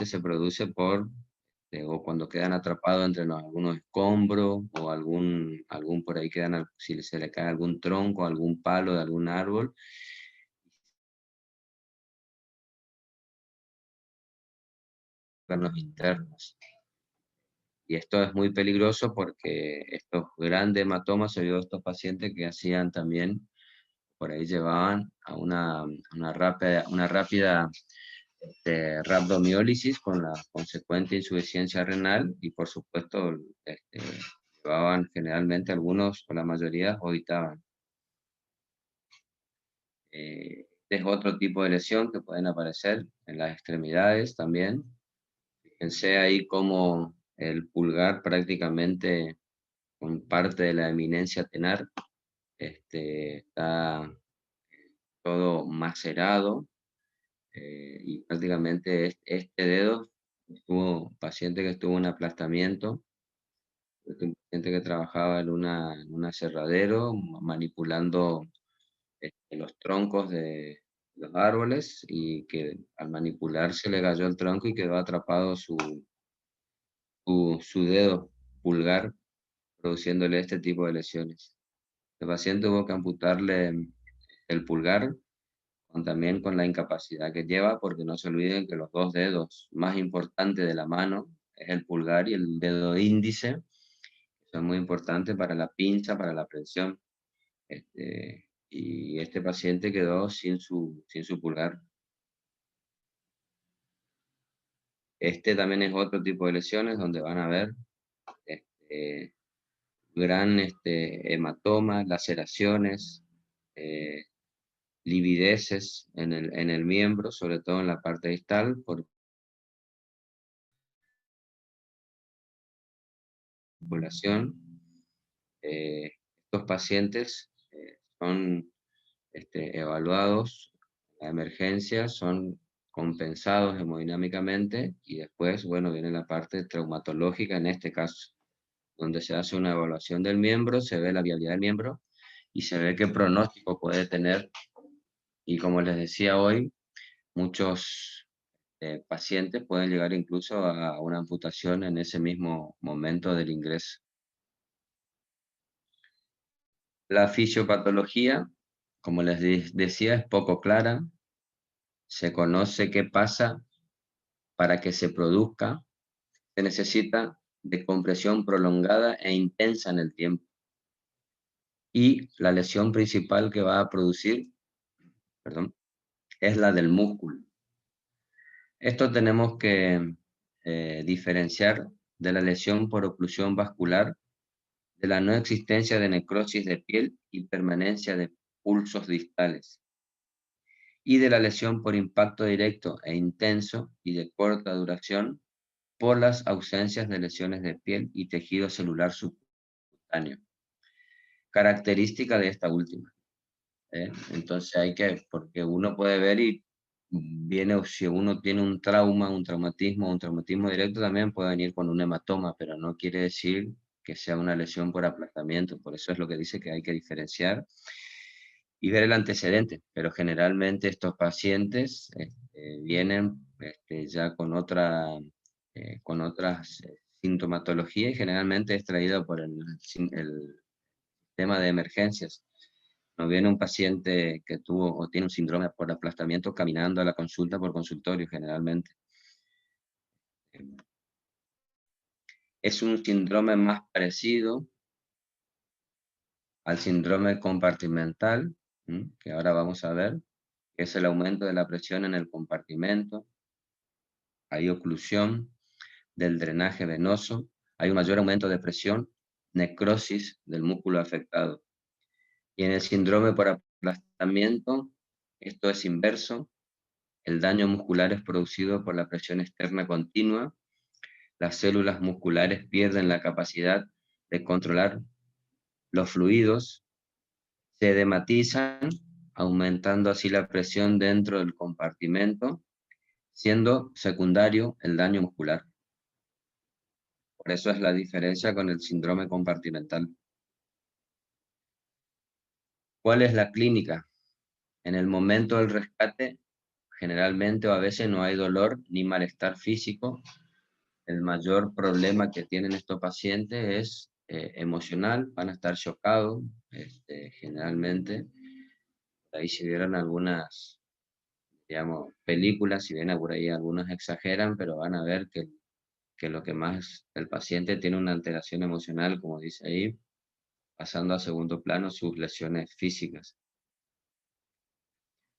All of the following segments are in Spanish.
generalmente se produce por, o cuando quedan atrapados entre algunos escombros, o algún por ahí quedan, si se le cae algún tronco, algún palo de algún árbol, órganos internos. Y esto es muy peligroso porque estos grandes hematomas, se vio estos pacientes que hacían también, por ahí llevaban a una rápida rabdomiólisis con la consecuente insuficiencia renal y por supuesto llevaban generalmente algunos, o la mayoría, vomitaban. Este es otro tipo de lesión que pueden aparecer en las extremidades también. Fíjense ahí como el pulgar prácticamente con parte de la eminencia tenar está todo macerado, y prácticamente este dedo, tuvo un paciente que estuvo en aplastamiento, un paciente que trabajaba en un aserradero manipulando los troncos de los árboles, y que al manipularse le cayó el tronco y quedó atrapado su dedo pulgar, produciéndole este tipo de lesiones. El paciente tuvo que amputarle el pulgar, también con la incapacidad que lleva, porque no se olviden que los dos dedos más importantes de la mano es el pulgar y el dedo índice, son muy importantes para la pinza, para la presión. Y este paciente quedó sin su pulgar. Este también es otro tipo de lesiones donde van a ver este, gran hematomas, laceraciones, eh, livideces en el miembro, sobre todo en la parte distal, por población. Estos pacientes son evaluados a emergencia, son compensados hemodinámicamente, y después, bueno, viene la parte traumatológica en este caso, donde se hace una evaluación del miembro, se ve la viabilidad del miembro y se ve qué pronóstico puede tener. Y como les decía hoy, muchos pacientes pueden llegar incluso a una amputación en ese mismo momento del ingreso. La fisiopatología, como les decía, es poco clara. Se conoce qué pasa para que se produzca. Se necesita de compresión prolongada e intensa en el tiempo. Y la lesión principal que va a producir, perdón, es la del músculo. Esto tenemos que diferenciar de la lesión por oclusión vascular, de la no existencia de necrosis de piel y permanencia de pulsos distales, y de la lesión por impacto directo e intenso y de corta duración por las ausencias de lesiones de piel y tejido celular subcutáneo, característica de esta última. Entonces porque uno puede ver y viene, o si uno tiene un trauma, un traumatismo directo, también puede venir con un hematoma, pero no quiere decir que sea una lesión por aplastamiento. Por eso es lo que dice que hay que diferenciar y ver el antecedente, pero generalmente estos pacientes vienen ya con otras sintomatologías, y generalmente es traído por el tema de emergencias. No viene un paciente que tuvo o tiene un síndrome por aplastamiento caminando a la consulta por consultorio generalmente. Es un síndrome más parecido al síndrome compartimental, que ahora vamos a ver, que es el aumento de la presión en el compartimento. Hay oclusión del drenaje venoso, hay un mayor aumento de presión, necrosis del músculo afectado. Y en el síndrome por aplastamiento, esto es inverso. El daño muscular es producido por la presión externa continua. Las células musculares pierden la capacidad de controlar los fluidos, se edematizan, aumentando así la presión dentro del compartimento, siendo secundario el daño muscular. Por eso es la diferencia con el síndrome compartimental. ¿Cuál es la clínica? En el momento del rescate, generalmente o a veces no hay dolor ni malestar físico. El mayor problema que tienen estos pacientes es emocional, van a estar chocados, generalmente. Ahí si vieron algunas, digamos, películas, si bien por ahí algunos exageran, pero van a ver que lo que más el paciente tiene una alteración emocional, como dice ahí, pasando a segundo plano sus lesiones físicas.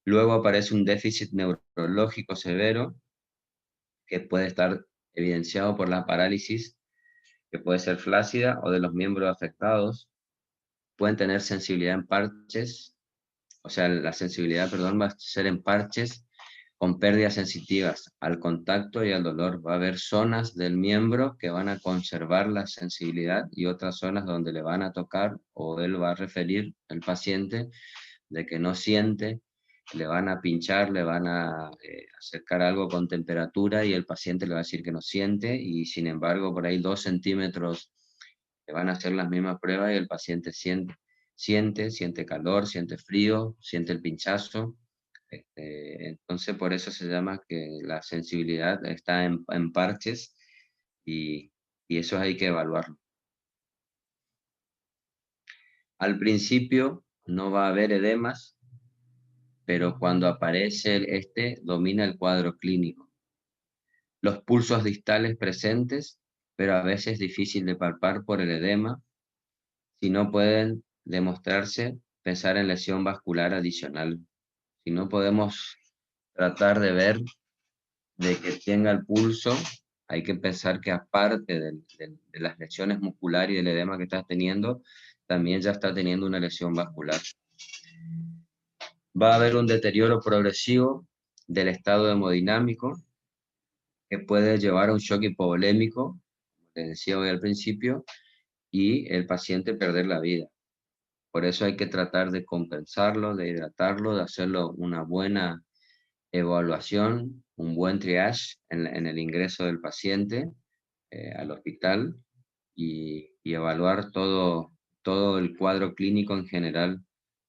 Luego aparece un déficit neurológico severo que puede estar evidenciado por la parálisis, que puede ser flácida o de los miembros afectados. Pueden tener sensibilidad en parches, o sea, la sensibilidad, perdón, va a ser en parches con pérdidas sensitivas al contacto y al dolor. Va a haber zonas del miembro que van a conservar la sensibilidad y otras zonas donde le van a tocar o él va a referir, el paciente, de que no siente, le van a pinchar, le van a acercar algo con temperatura y el paciente le va a decir que no siente y sin embargo por ahí 2 centímetros le van a hacer las mismas pruebas y el paciente siente calor, siente frío, siente el pinchazo. Entonces por eso se llama que la sensibilidad está en parches y eso hay que evaluarlo. Al principio no va a haber edemas, pero cuando aparece domina el cuadro clínico. Los pulsos distales presentes, pero a veces difícil de palpar por el edema. Si no pueden demostrarse, pensar en lesión vascular adicional. Si no podemos tratar de ver de que tenga el pulso, hay que pensar que aparte de las lesiones musculares y del edema que está teniendo, también ya está teniendo una lesión vascular. Va a haber un deterioro progresivo del estado hemodinámico que puede llevar a un shock hipovolémico, como les decía hoy al principio, y el paciente perder la vida. Por eso hay que tratar de compensarlo, de hidratarlo, de hacerlo una buena evaluación, un buen triage en el ingreso del paciente al hospital y evaluar todo el cuadro clínico en general.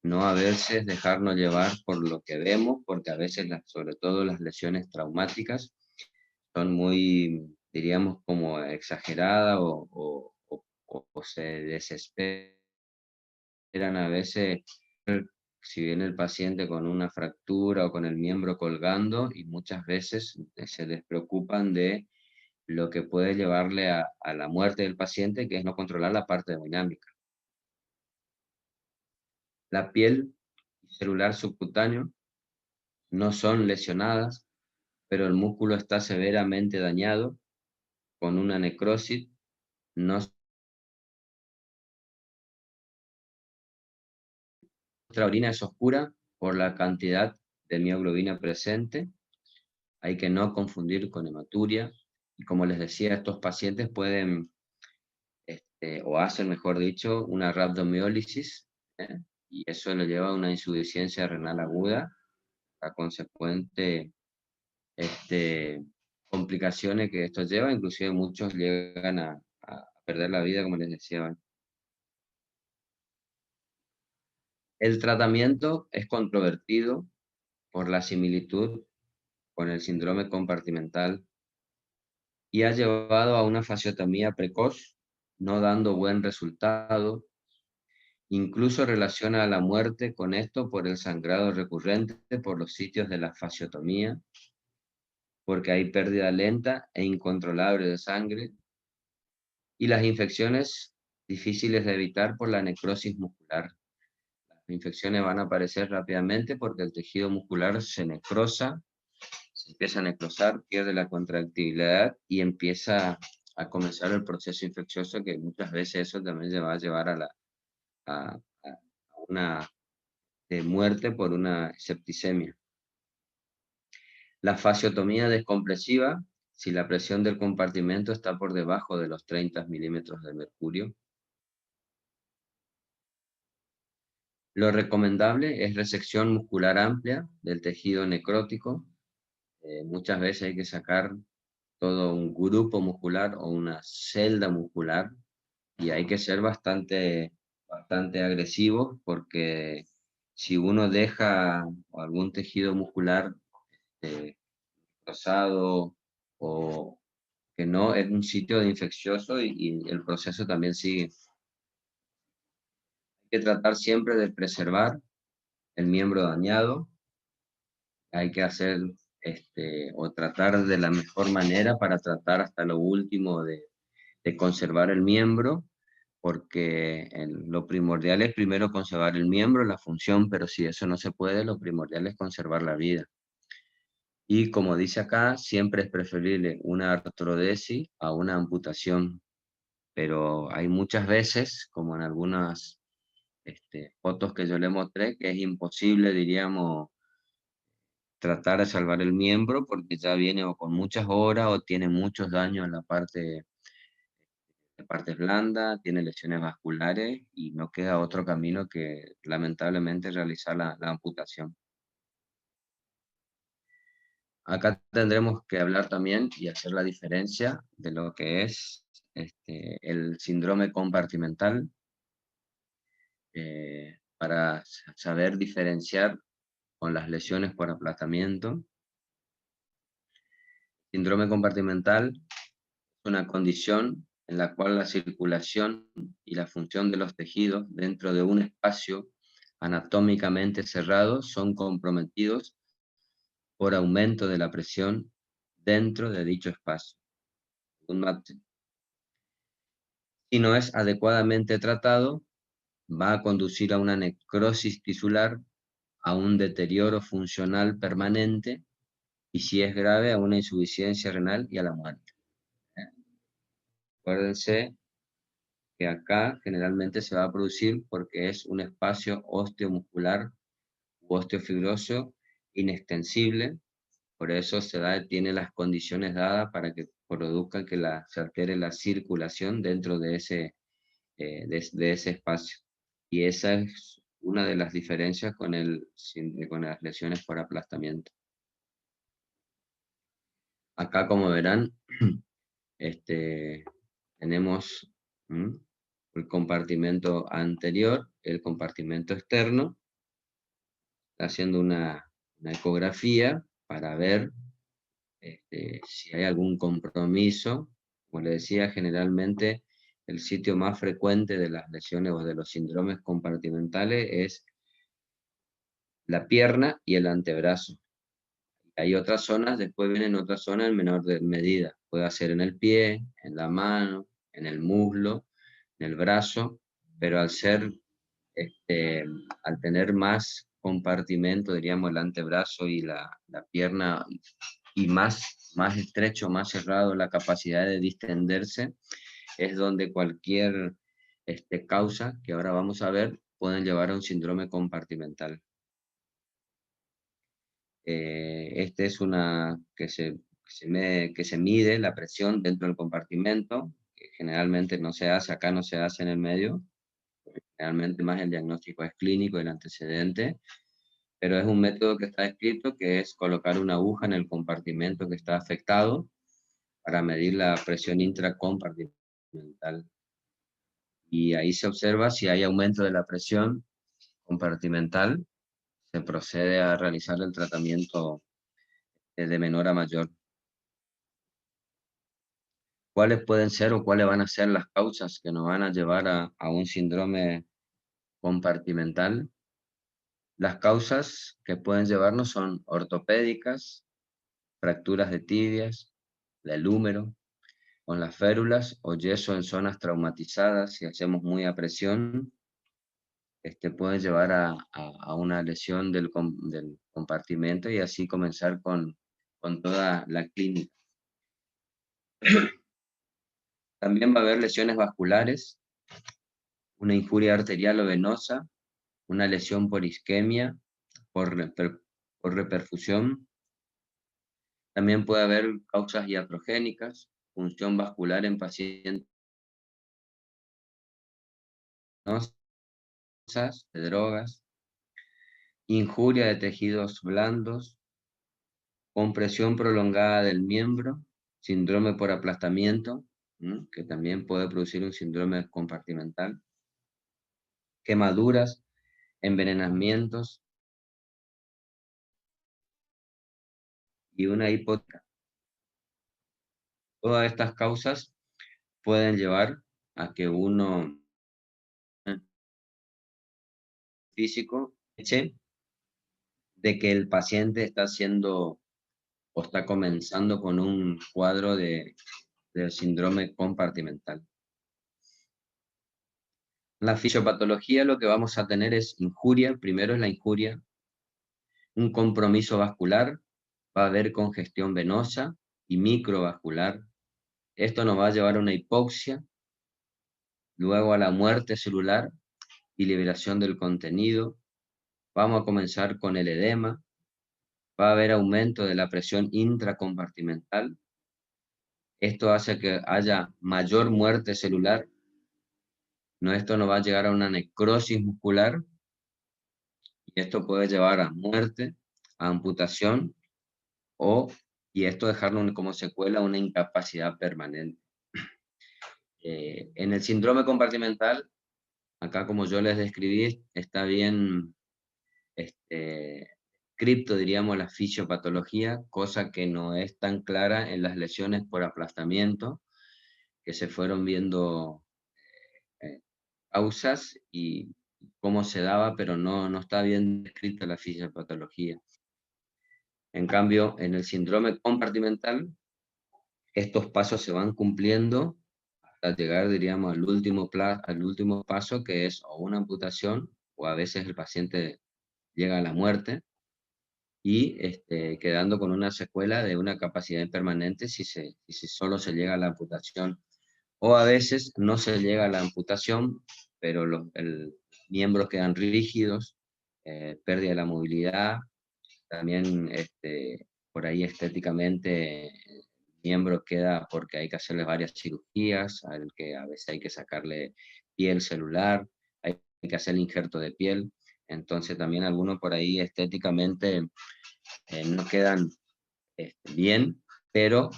No a veces dejarnos llevar por lo que vemos, porque a veces, sobre todo las lesiones traumáticas, son muy, diríamos, como exageradas o se desesperan a veces, si viene el paciente con una fractura o con el miembro colgando, y muchas veces se despreocupan de lo que puede llevarle a la muerte del paciente, que es no controlar la parte hemodinámica. La piel celular subcutáneo no son lesionadas, pero el músculo está severamente dañado, con una necrosis. Nuestra orina es oscura por la cantidad de mioglobina presente. Hay que no confundir con hematuria. Y como les decía, estos pacientes pueden, o hacen, mejor dicho, una rhabdomiólisis, ¿eh? Y eso le lleva a una insuficiencia renal aguda, a consecuente complicaciones que esto lleva, inclusive muchos llegan a perder la vida, como les decía. El tratamiento es controvertido por la similitud con el síndrome compartimental y ha llevado a una fasciotomía precoz, no dando buen resultado. Incluso relaciona a la muerte con esto por el sangrado recurrente por los sitios de la fasciotomía, porque hay pérdida lenta e incontrolable de sangre, y las infecciones difíciles de evitar por la necrosis muscular. Las infecciones van a aparecer rápidamente porque el tejido muscular se necrosa, se empieza a necrosar, pierde la contractibilidad y empieza a comenzar el proceso infeccioso, que muchas veces eso también va a llevar a una muerte por una septicemia. La fasciotomía descompresiva, si la presión del compartimento está por debajo de los 30 milímetros de mercurio. Lo recomendable es resección muscular amplia del tejido necrótico. Muchas veces hay que sacar todo un grupo muscular o una celda muscular y hay que ser bastante agresivo porque si uno deja algún tejido muscular rosado o que no es un sitio de infeccioso y el proceso también sigue. Hay que tratar siempre de preservar el miembro dañado. Hay que hacer o tratar de la mejor manera para tratar hasta lo último de conservar el miembro, porque lo primordial es primero conservar el miembro, la función, pero si eso no se puede, lo primordial es conservar la vida. Y como dice acá, siempre es preferible una artrodesis a una amputación, pero hay muchas veces, como en algunas fotos que yo le mostré, que es imposible, diríamos, tratar de salvar el miembro porque ya viene o con muchas horas o tiene muchos daños en la parte blanda, tiene lesiones vasculares y no queda otro camino que lamentablemente realizar la amputación. Acá tendremos que hablar también y hacer la diferencia de lo que es el síndrome compartimental para saber diferenciar con las lesiones por aplastamiento. Síndrome compartimental es una condición en la cual la circulación y la función de los tejidos dentro de un espacio anatómicamente cerrado son comprometidos por aumento de la presión dentro de dicho espacio. Si no es adecuadamente tratado, va a conducir a una necrosis tisular, a un deterioro funcional permanente y, si es grave, a una insuficiencia renal y a la muerte. Acuérdense que acá generalmente se va a producir porque es un espacio osteomuscular u osteofibroso inextensible, por eso tiene las condiciones dadas para que produzca que se altere la circulación dentro de de ese espacio. Y esa es una de las diferencias con las lesiones por aplastamiento. Acá, como verán, tenemos el compartimento anterior, el compartimento externo, haciendo una ecografía para ver si hay algún compromiso. Como le decía, generalmente el sitio más frecuente de las lesiones o de los síndromes compartimentales es la pierna y el antebrazo. Hay otras zonas, después vienen otras zonas en menor medida. Puede ser en el pie, en la mano, en el muslo, en el brazo, pero al tener más compartimento, diríamos el antebrazo y la pierna, y más estrecho, más cerrado, la capacidad de distenderse, es donde cualquier causa, que ahora vamos a ver, pueden llevar a un síndrome compartimental. Es una que se mide la presión dentro del compartimento, que generalmente no se hace, acá no se hace en el medio, realmente más el diagnóstico es clínico, el antecedente, pero es un método que está escrito, que es colocar una aguja en el compartimento que está afectado para medir la presión intracompartimental. Y ahí se observa si hay aumento de la presión compartimental, se procede a realizar el tratamiento de menor a mayor. ¿Cuáles pueden ser o cuáles van a ser las causas que nos van a llevar a un síndrome compartimental? Las causas que pueden llevarnos son ortopédicas, fracturas de tibias, del húmero, con las férulas o yeso en zonas traumatizadas. Si hacemos muy a presión, puede llevar a una lesión del compartimento y así comenzar con toda la clínica. También va a haber lesiones vasculares, una injuria arterial o venosa, una lesión por isquemia, por reperfusión. También puede haber causas iatrogénicas, función vascular en pacientes de drogas, injuria de tejidos blandos, compresión prolongada del miembro, síndrome por aplastamiento, que también puede producir un síndrome compartimental, quemaduras, envenenamientos, y una hipoteca. Todas estas causas pueden llevar a que uno físico eche de que el paciente está haciendo o está comenzando con un cuadro de síndrome compartimental. La fisiopatología lo que vamos a tener es injuria, primero es la injuria, un compromiso vascular, va a haber congestión venosa y microvascular. Esto nos va a llevar a una hipoxia, luego a la muerte celular y liberación del contenido. Vamos a comenzar con el edema, va a haber aumento de la presión intracompartimental. Esto hace que haya mayor muerte celular. No, esto nos va a llegar a una necrosis muscular y esto puede llevar a muerte, a amputación y esto dejarlo como secuela una incapacidad permanente. En el síndrome compartimental, acá como yo les describí, está bien cripto, diríamos, la fisiopatología, cosa que no es tan clara en las lesiones por aplastamiento, que se fueron viendo eh, causas y cómo se daba, pero no está bien descrita la fisiopatología. En cambio, en el síndrome compartimental, estos pasos se van cumpliendo hasta llegar, diríamos, al último paso, que es o una amputación, o a veces el paciente llega a la muerte, y quedando con una secuela de una capacidad permanente si solo se llega a la amputación. O a veces no se llega a la amputación, pero los miembros quedan rígidos, pérdida de la movilidad, también por ahí estéticamente el miembro queda porque hay que hacerle varias cirugías, al que a veces hay que sacarle piel celular, hay que hacer el injerto de piel, entonces también algunos por ahí estéticamente no quedan bien, pero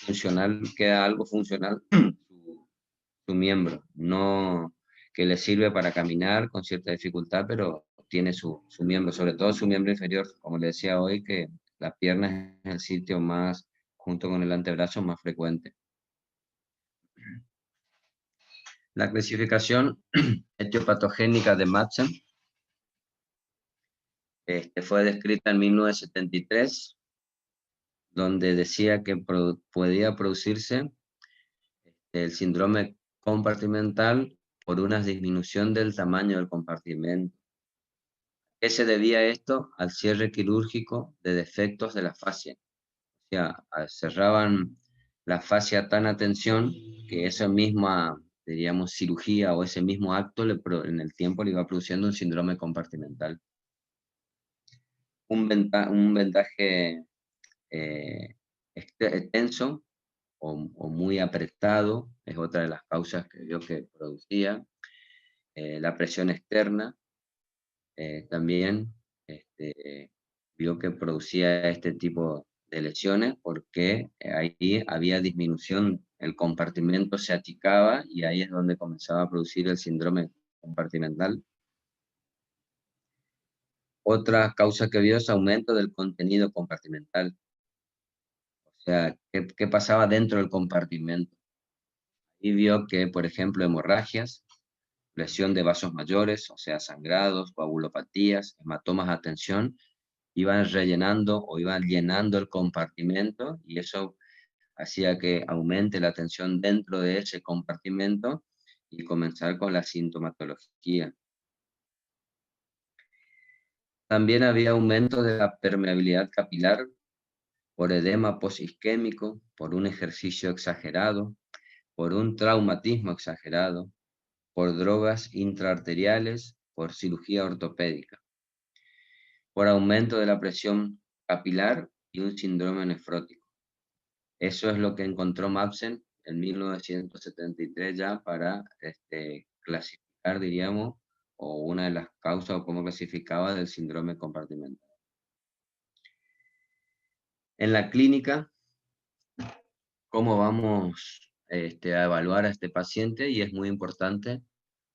funcional, queda algo funcional su miembro, no que le sirve para caminar con cierta dificultad, pero tiene su miembro, sobre todo su miembro inferior, como le decía hoy, que la pierna es el sitio más, junto con el antebrazo, más frecuente. La clasificación etiopatogénica de Madsen fue descrita en 1973, donde decía que podía producirse el síndrome compartimental por una disminución del tamaño del compartimento. ¿Qué se debía esto? Al cierre quirúrgico de defectos de la fascia. O sea, cerraban la fascia tan a tensión que esa misma, diríamos, cirugía o ese mismo acto en el tiempo le iba produciendo un síndrome compartimental. Un vendaje extenso o muy apretado es otra de las causas que vio que producía. La presión externa también vio que producía este tipo de lesiones porque ahí había disminución, el compartimento se achicaba y ahí es donde comenzaba a producir el síndrome compartimental. Otra causa que vio es aumento del contenido compartimental. O sea, ¿qué pasaba dentro del compartimento? Y vio que, por ejemplo, hemorragias, lesión de vasos mayores, o sea, sangrados, coagulopatías, hematomas a tensión, iban rellenando o iban llenando el compartimento y eso hacía que aumente la tensión dentro de ese compartimento y comenzar con la sintomatología. También había aumento de la permeabilidad capilar por edema posisquémico, por un ejercicio exagerado, por un traumatismo exagerado, por drogas intraarteriales, por cirugía ortopédica, por aumento de la presión capilar y un síndrome nefrótico. Eso es lo que encontró Madsen en 1973 ya para clasificar, diríamos, o una de las causas o cómo clasificaba del síndrome compartimental. En la clínica, ¿cómo vamos a evaluar a este paciente? Y es muy importante,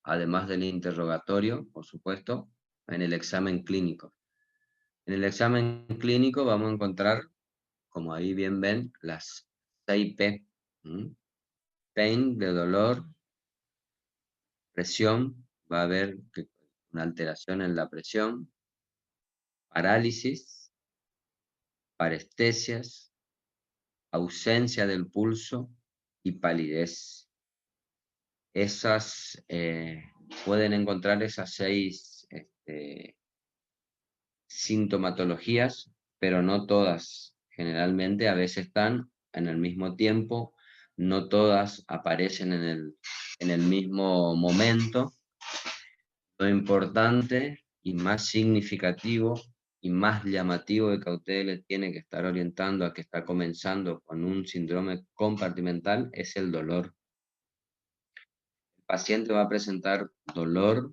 además del interrogatorio, por supuesto, en el examen clínico. En el examen clínico vamos a encontrar como ahí bien ven, las 6P. Pain de dolor, presión, va a haber una alteración en la presión, parálisis, parestesias, ausencia del pulso y palidez. Esas, pueden encontrar esas 6 sintomatologías, pero no todas. Generalmente a veces están en el mismo tiempo, no todas aparecen en el mismo momento. Lo importante y más significativo y más llamativo de que a ustedes les tiene que estar orientando a que está comenzando con un síndrome compartimental es el dolor. El paciente va a presentar dolor,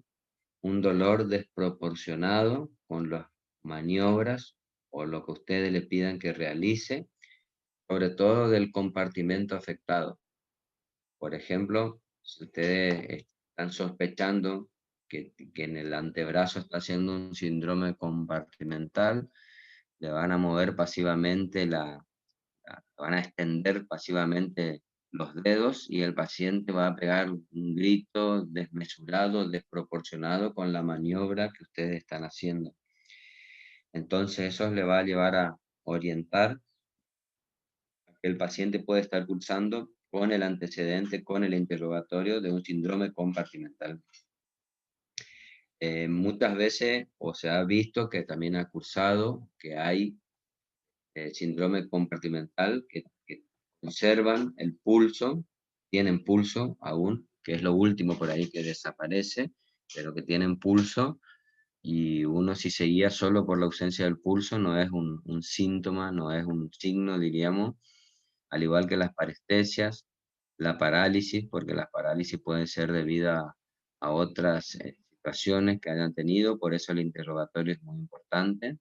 un dolor desproporcionado con las maniobras o lo que ustedes le pidan que realice, sobre todo del compartimento afectado. Por ejemplo, si ustedes están sospechando que en el antebrazo está haciendo un síndrome compartimental, le van a mover pasivamente van a extender pasivamente los dedos y el paciente va a pegar un grito desmesurado, desproporcionado con la maniobra que ustedes están haciendo. Entonces eso le va a llevar a orientar a que el paciente puede estar cursando con el antecedente, con el interrogatorio de un síndrome compartimental. Muchas veces, o se ha visto que también ha cursado que hay síndrome compartimental que conservan el pulso, tienen pulso aún, que es lo último por ahí que desaparece, pero que tienen pulso, y uno si se guía solo por la ausencia del pulso no es un síntoma, no es un signo, diríamos, al igual que las parestesias, la parálisis, porque las parálisis pueden ser debidas a otras situaciones que hayan tenido, por eso el interrogatorio es muy importante.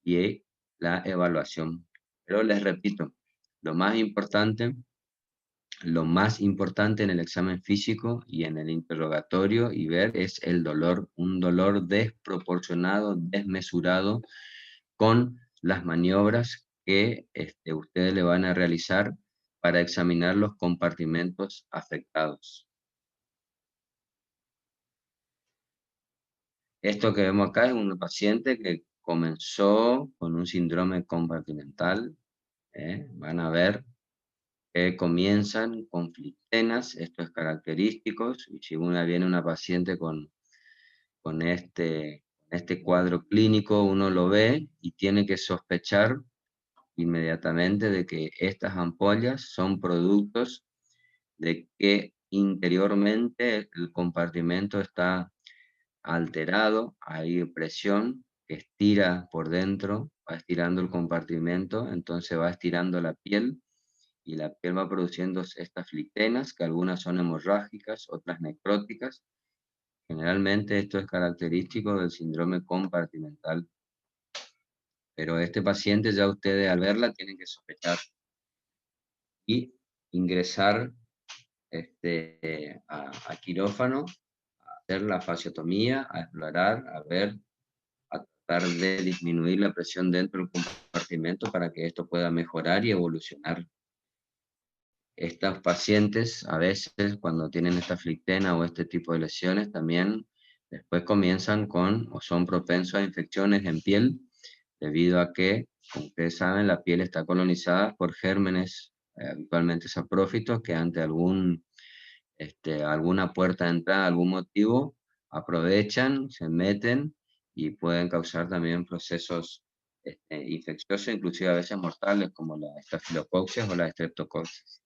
Y la evaluación. Pero les repito, lo más importante, lo más importante en el examen físico y en el interrogatorio y ver es el dolor, un dolor desproporcionado, desmesurado con las maniobras que ustedes le van a realizar para examinar los compartimentos afectados. Esto que vemos acá es un paciente que comenzó con un síndrome compartimental. Van a ver que comienzan con flictenas, esto es característico, y si viene una paciente con este cuadro clínico, uno lo ve y tiene que sospechar inmediatamente de que estas ampollas son productos de que interiormente el compartimento está alterado, hay presión que estira por dentro, va estirando el compartimento, entonces va estirando la piel y la piel va produciendo estas flictenas, que algunas son hemorrágicas, otras necróticas. Generalmente esto es característico del síndrome compartimental, pero este paciente ya ustedes al verla tienen que sospechar y ingresar a quirófano, a hacer la fasciotomía, a explorar, a ver, a tratar de disminuir la presión dentro del compartimento para que esto pueda mejorar y evolucionar. Estos pacientes, a veces, cuando tienen esta flictena o este tipo de lesiones, también después comienzan con o son propensos a infecciones en piel, debido a que, como ustedes saben, la piel está colonizada por gérmenes, habitualmente saprófitos, que ante alguna puerta de entrada, algún motivo, aprovechan, se meten y pueden causar también procesos infecciosos, inclusive a veces mortales, como la estafilococcus o la streptococcus.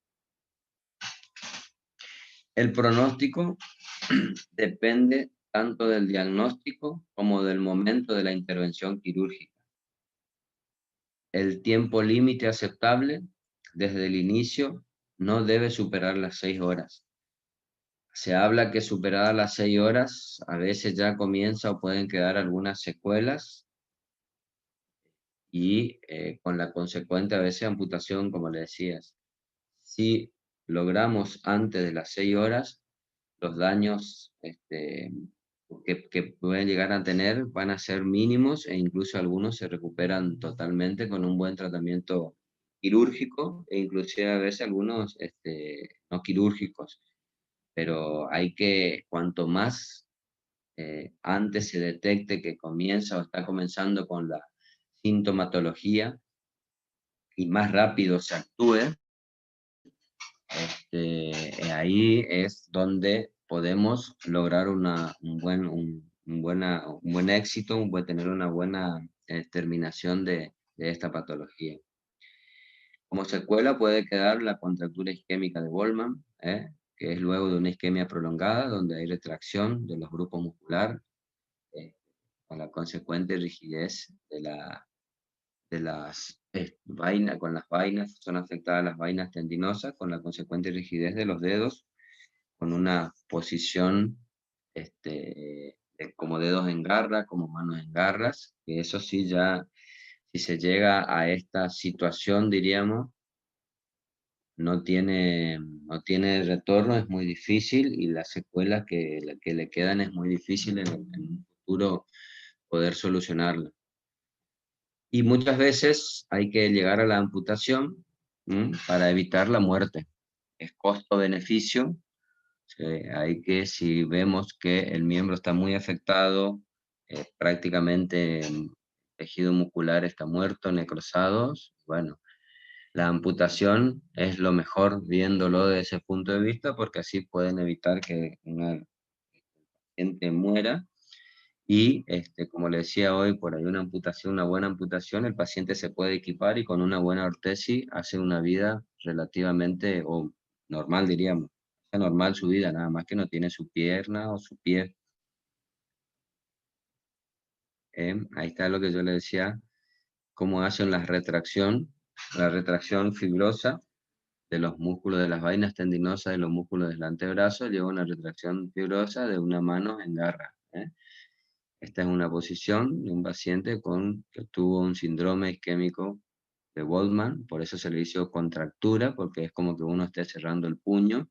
El pronóstico depende tanto del diagnóstico como del momento de la intervención quirúrgica. El tiempo límite aceptable desde el inicio no debe superar las 6 horas. Se habla que superadas las 6 horas, a veces ya comienza o pueden quedar algunas secuelas y con la consecuente a veces amputación, como le decías. Si logramos antes de las 6 horas, los daños que pueden llegar a tener van a ser mínimos e incluso algunos se recuperan totalmente con un buen tratamiento quirúrgico e inclusive a veces algunos no quirúrgicos, pero hay que, cuanto más antes se detecte que comienza o está comenzando con la sintomatología y más rápido se actúe, ahí es donde podemos lograr un buen éxito, tener una buena terminación de esta patología. Como secuela puede quedar la contractura isquémica de Goldman, que es luego de una isquemia prolongada, donde hay retracción de los grupos musculares, eh, con la consecuente rigidez de las vainas, con las vainas, son afectadas las vainas tendinosas, con la consecuente rigidez de los dedos, con una posición como dedos en garra, como manos en garras, que eso sí ya, si se llega a esta situación, diríamos, no tiene retorno, es muy difícil y las secuelas que le quedan es muy difícil en un futuro poder solucionarla. Y muchas veces hay que llegar a la amputación para evitar la muerte. Es costo-beneficio. Hay que, si vemos que el miembro está muy afectado, prácticamente el tejido muscular está muerto, necrosado, bueno, la amputación es lo mejor viéndolo desde ese punto de vista, porque así pueden evitar que una gente muera. Y como le decía hoy, por ahí una amputación, una buena amputación, el paciente se puede equipar y con una buena ortesis hace una vida relativamente, o normal diríamos, hace normal su vida, nada más que no tiene su pierna o su pie. Ahí está lo que yo le decía, cómo hacen la retracción fibrosa de los músculos de las vainas tendinosas y los músculos del antebrazo, lleva una retracción fibrosa de una mano en garra. Esta es una posición de un paciente que tuvo un síndrome isquémico de Goldman, por eso se le hizo contractura, porque es como que uno esté cerrando el puño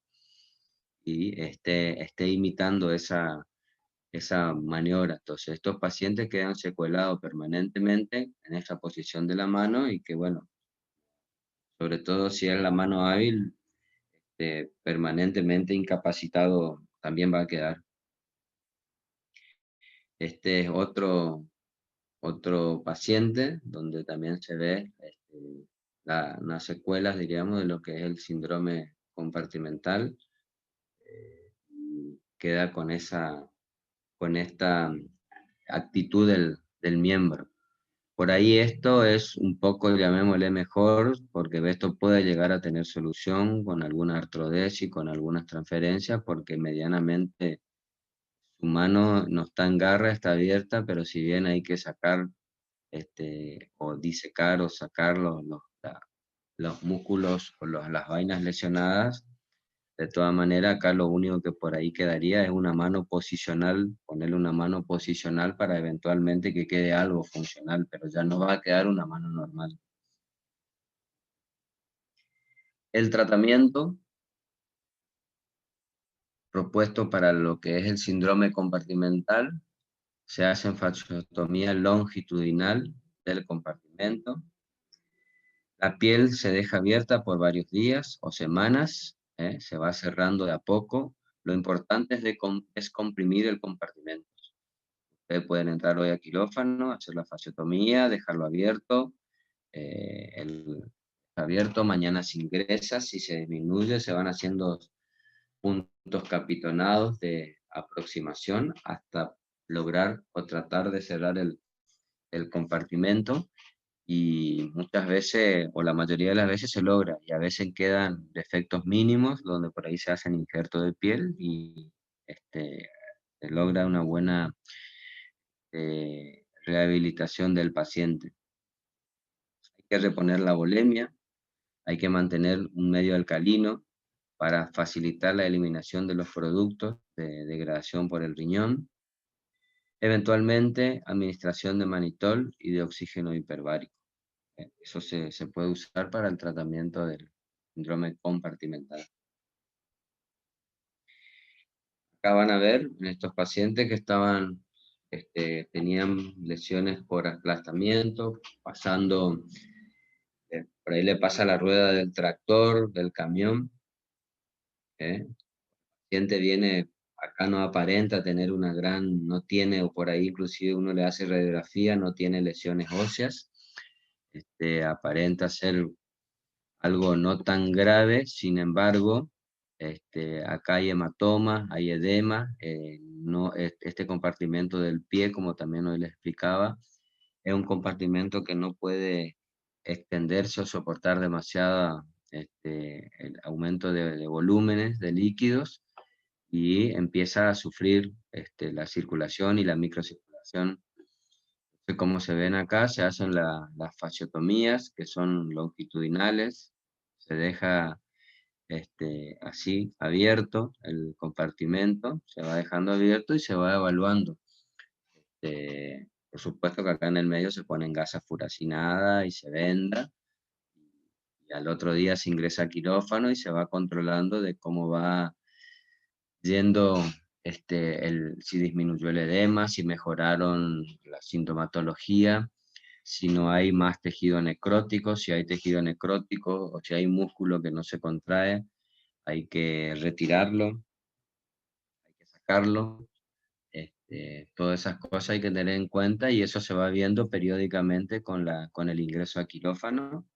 y esté imitando esa maniobra. Entonces, estos pacientes quedan secuelados permanentemente en esta posición de la mano y que, bueno, sobre todo si es la mano hábil, permanentemente incapacitado también va a quedar. Este es otro paciente donde también se ve unas secuelas, diríamos, de lo que es el síndrome compartimental. Y queda con esta actitud del miembro. Por ahí esto es un poco, llamémosle mejor, porque esto puede llegar a tener solución con alguna artrodesis, con algunas transferencias, porque medianamente su mano no está en garra, está abierta, pero si bien hay que sacar o disecar o sacar los músculos o las vainas lesionadas, de todas maneras acá lo único que por ahí quedaría es una mano posicional, ponerle una mano posicional para eventualmente que quede algo funcional, pero ya no va a quedar una mano normal. El tratamiento propuesto para lo que es el síndrome compartimental se hace en fasciotomía longitudinal del compartimento. La piel se deja abierta por varios días o semanas, se va cerrando de a poco. Lo importante es comprimir el compartimento. Ustedes pueden entrar hoy a quirófano, hacer la fasciotomía, dejarlo abierto. Abierto, mañana se ingresa, si se disminuye, se van haciendo puntos capitonados de aproximación hasta lograr o tratar de cerrar el compartimento y muchas veces, o la mayoría de las veces se logra, y a veces quedan defectos mínimos donde por ahí se hacen injertos de piel y se logra una buena rehabilitación del paciente. Hay que reponer la volemia, hay que mantener un medio alcalino para facilitar la eliminación de los productos de degradación por el riñón, eventualmente administración de manitol y de oxígeno hiperbárico. Eso se puede usar para el tratamiento del síndrome compartimental. acá van a ver en estos pacientes que estaban, tenían lesiones por aplastamiento, pasando, por ahí le pasa la rueda del tractor, del camión. El paciente viene, acá no aparenta tener una gran, no tiene, o por ahí inclusive uno le hace radiografía, no tiene lesiones óseas. Aparenta ser algo no tan grave, sin embargo, acá hay hematoma, hay edema, no, este compartimento del pie, como también hoy les explicaba, es un compartimento que no puede extenderse o soportar demasiado el aumento de volúmenes de líquidos y empieza a sufrir la circulación y la microcirculación. Como se ven acá, se hacen las fasciotomías, que son longitudinales, se deja así abierto el compartimento, se va dejando abierto y se va evaluando. Por supuesto que acá en el medio se ponen gasa furacinada y se venda, y al otro día se ingresa a quirófano y se va controlando de cómo va yendo, si disminuyó el edema, si mejoraron la sintomatología, si no hay más tejido necrótico, si hay tejido necrótico o si hay músculo que no se contrae, hay que retirarlo, hay que sacarlo. Todas esas cosas hay que tener en cuenta y eso se va viendo periódicamente con el ingreso a quirófano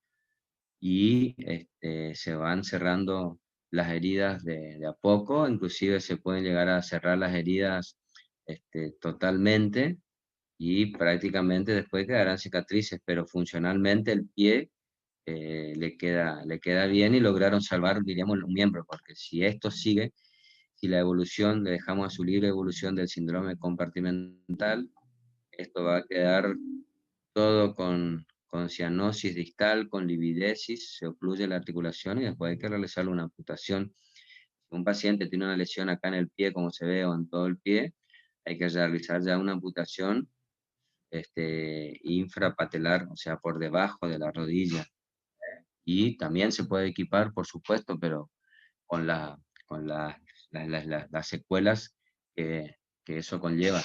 y se van cerrando las heridas de a poco, inclusive se pueden llegar a cerrar las heridas totalmente y prácticamente después quedarán cicatrices, pero funcionalmente el pie le queda bien y lograron salvar, diríamos, un miembro, porque si esto sigue, si la evolución, le dejamos a su libre evolución del síndrome compartimental, esto va a quedar todo con cianosis distal, con lividesis, se ocluye la articulación y después hay que realizarle una amputación. Si un paciente tiene una lesión acá en el pie, como se ve, o en todo el pie, hay que realizar ya una amputación infrapatelar, o sea, por debajo de la rodilla. Y también se puede equipar, por supuesto, pero con, con las secuelas que eso conlleva.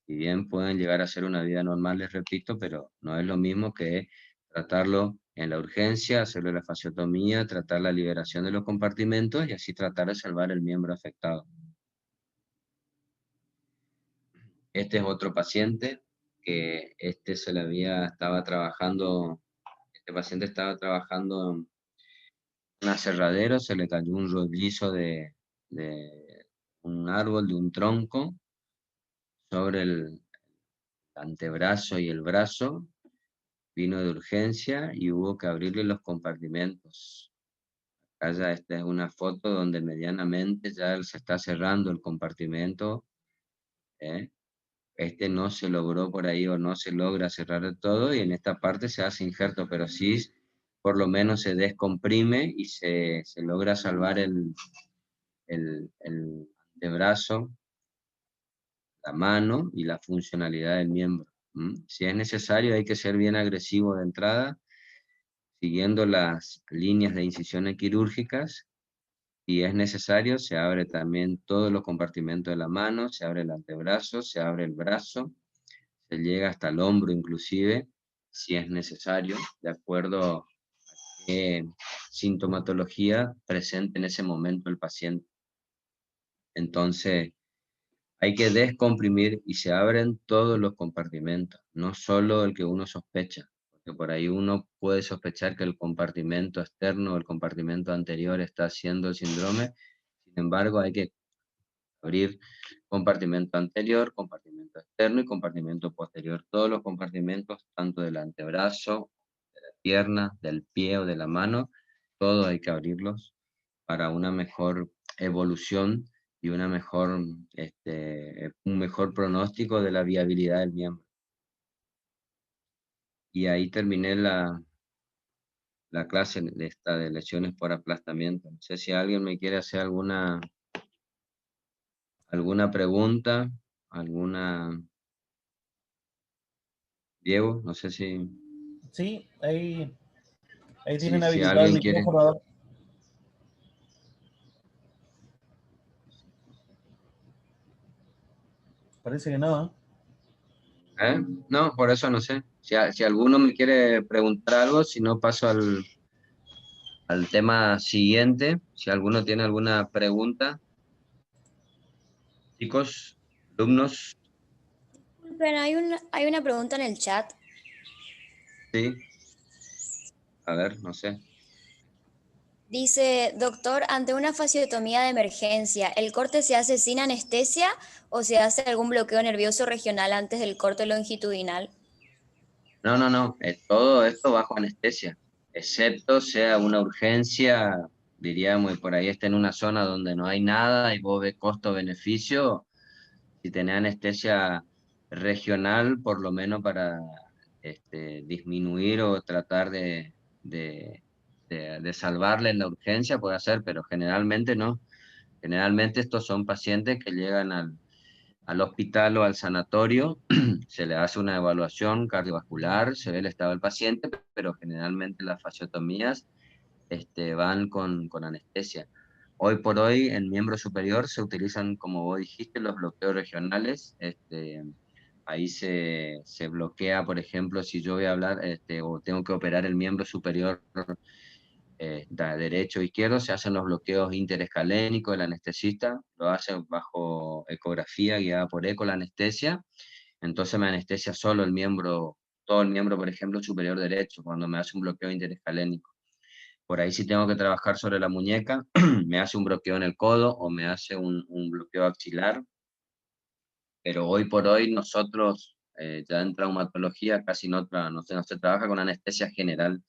Si bien pueden llegar a ser una vida normal, les repito, pero no es lo mismo que tratarlo en la urgencia, hacerle la fasciotomía, tratar la liberación de los compartimentos y así tratar de salvar el miembro afectado. Este es otro paciente que este paciente estaba trabajando en un aserradero, se le cayó un rollizo de un árbol, de un tronco, sobre el antebrazo y el brazo, vino de urgencia y hubo que abrirle los compartimentos. Acá ya esta es una foto donde medianamente ya se está cerrando el compartimento, ¿eh? No se logró por ahí o no se logra cerrar del todo y en esta parte se hace injerto, pero sí por lo menos se descomprime y se logra salvar el antebrazo, la mano y la funcionalidad del miembro. Si es necesario, hay que ser bien agresivo de entrada, siguiendo las líneas de incisiones quirúrgicas. Si es necesario, se abre también todos los compartimentos de la mano, se abre el antebrazo, se abre el brazo, se llega hasta el hombro inclusive, si es necesario, de acuerdo a qué sintomatología presente en ese momento el paciente. Entonces, hay que descomprimir y se abren todos los compartimentos, no solo el que uno sospecha, porque por ahí uno puede sospechar que el compartimento externo o el compartimento anterior está haciendo el síndrome. Sin embargo, hay que abrir compartimento anterior, compartimento externo y compartimento posterior. Todos los compartimentos, tanto del antebrazo, de la pierna, del pie o de la mano, todo hay que abrirlos para una mejor evolución y un mejor pronóstico de la viabilidad del miembro. Y ahí terminé la clase de lesiones por aplastamiento. No sé si alguien me quiere hacer alguna pregunta, alguna... Diego, no sé Sí, ahí tienen si habilitado el alguien quiere... micrófono. Parece que no, ¿eh? ¿Eh? No, por eso no sé. Si alguno me quiere preguntar algo, si no paso al tema siguiente, si alguno tiene alguna pregunta, chicos, alumnos, Disculpen, hay una pregunta en el chat. sí, a ver, no sé. Dice, doctor, ante una fasciotomía de emergencia, ¿el corte se hace sin anestesia o se hace algún bloqueo nervioso regional antes del corte longitudinal? No, no, no, todo esto bajo anestesia, excepto sea una urgencia, diríamos, y por ahí está en una zona donde no hay nada y vos ves costo-beneficio, si tenés anestesia regional, por lo menos para disminuir o tratar de salvarle en la urgencia, puede hacer, pero generalmente no. Generalmente estos son pacientes que llegan al hospital o al sanatorio, se le hace una evaluación cardiovascular, se ve el estado del paciente, pero generalmente las fasciotomías van con anestesia. Hoy por hoy en miembro superior se utilizan, como vos dijiste, los bloqueos regionales. Ahí se bloquea, por ejemplo, si yo voy a hablar o tengo que operar el miembro superior derecho o izquierdo, se hacen los bloqueos interescalénicos, el anestesista lo hace bajo ecografía guiada por eco, la anestesia, entonces me anestesia solo el miembro, todo el miembro, por ejemplo, superior derecho, cuando me hace un bloqueo interescalénico. Por ahí si tengo que trabajar sobre la muñeca, me hace un bloqueo en el codo o me hace un bloqueo axilar, pero hoy por hoy nosotros, ya en traumatología, casi no se trabaja con anestesia general,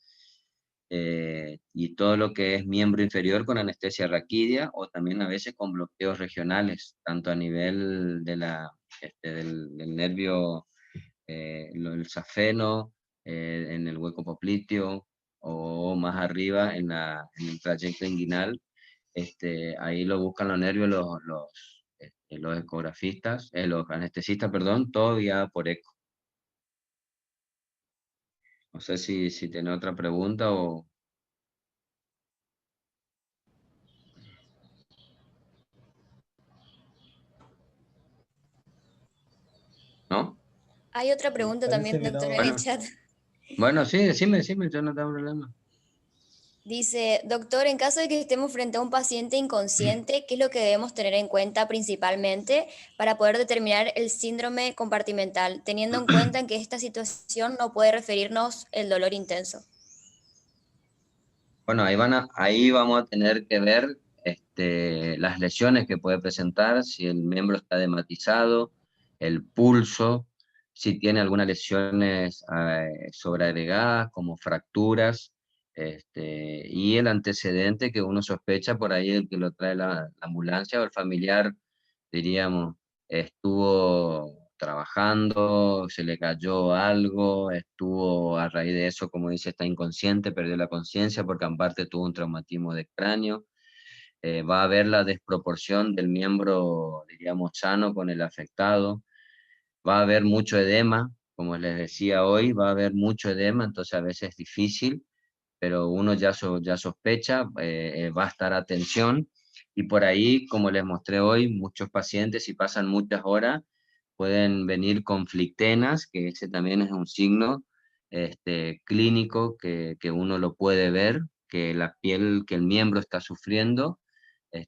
y todo lo que es miembro inferior con anestesia raquídea o también a veces con bloqueos regionales, tanto a nivel del nervio, el safeno, en el hueco popliteo o más arriba en el trayecto inguinal. Ahí lo buscan los nervios los ecografistas, los anestesistas, perdón, todo guiado por eco. No sé si tiene otra pregunta o no. Hay otra pregunta también, Parece que doctor, no. en el Bueno, chat. bueno, sí, decime, yo no tengo problema. Dice, doctor, en caso de que estemos frente a un paciente inconsciente, ¿qué es lo que debemos tener en cuenta principalmente para poder determinar el síndrome compartimental, teniendo en cuenta en que esta situación no puede referirnos el dolor intenso? Bueno, ahí vamos a tener que ver las lesiones que puede presentar, si el miembro está dematizado, el pulso, si tiene algunas lesiones sobreagregadas como fracturas, y el antecedente que uno sospecha por ahí el que lo trae la ambulancia o el familiar, diríamos, estuvo trabajando, se le cayó algo, estuvo a raíz de eso, como dice, está inconsciente, perdió la conciencia porque aparte tuvo un traumatismo de cráneo. Va a haber la desproporción del miembro, diríamos, sano con el afectado. Va a haber mucho edema, como les decía hoy, va a haber mucho edema, entonces a veces es difícil, pero uno ya sospecha, va a estar atención, y por ahí, como les mostré hoy, muchos pacientes, si pasan muchas horas, pueden venir con flictenas, que ese también es un signo clínico que uno lo puede ver, que la piel, que el miembro está sufriendo,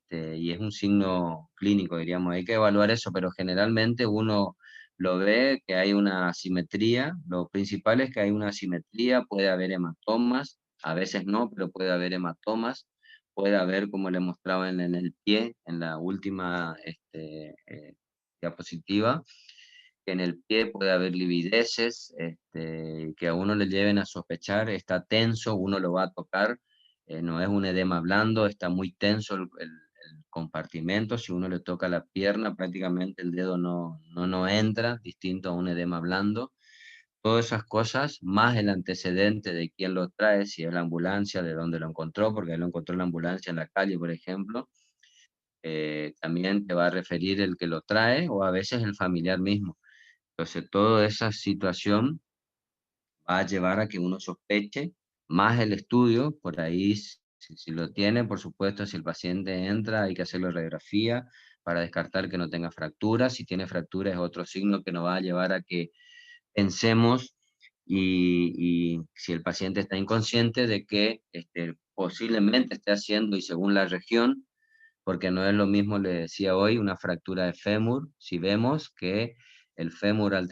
y es un signo clínico, diríamos, hay que evaluar eso, pero generalmente uno lo ve que hay una asimetría, lo principal es que hay una asimetría, puede haber hematomas, a veces no, pero puede haber hematomas, puede haber, como le mostraba en el pie, en la última diapositiva, que en el pie puede haber livideces, que a uno le lleven a sospechar, está tenso, uno lo va a tocar, no es un edema blando, está muy tenso el compartimento, si uno le toca la pierna, prácticamente el dedo no entra, distinto a un edema blando. Todas esas cosas, más el antecedente de quién lo trae, si es la ambulancia, de dónde lo encontró, porque él lo encontró en la ambulancia en la calle, por ejemplo, también te va a referir el que lo trae o a veces el familiar mismo. Entonces, toda esa situación va a llevar a que uno sospeche, más el estudio, por ahí Si lo tiene, por supuesto, si el paciente entra, hay que hacerle radiografía para descartar que no tenga fractura. Si tiene fractura es otro signo que nos va a llevar a que pensemos y si el paciente está inconsciente de que posiblemente esté haciendo, y según la región, porque no es lo mismo, le decía hoy, una fractura de fémur, si vemos que el fémur al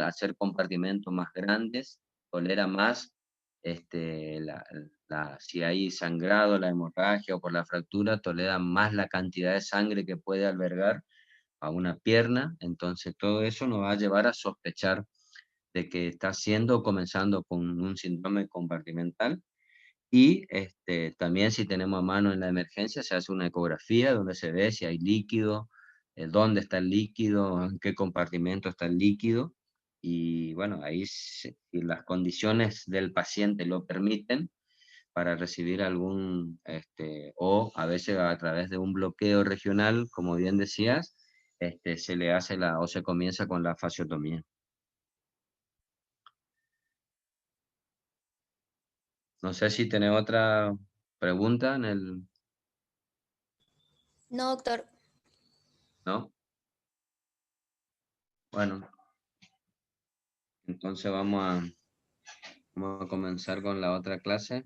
hacer compartimentos más grandes, tolera más, si hay sangrado, la hemorragia o por la fractura, tolera más la cantidad de sangre que puede albergar a una pierna, entonces todo eso nos va a llevar a sospechar de que está haciendo o comenzando con un síndrome compartimental. Y también si tenemos a mano en la emergencia, se hace una ecografía donde se ve si hay líquido, dónde está el líquido, en qué compartimento está el líquido. Y bueno, ahí si las condiciones del paciente lo permiten para recibir algún, o a veces a través de un bloqueo regional, como bien decías, se le hace o se comienza con la fasciotomía. No sé si tenés otra pregunta en el... No, doctor. ¿No? Bueno, entonces vamos a comenzar con la otra clase.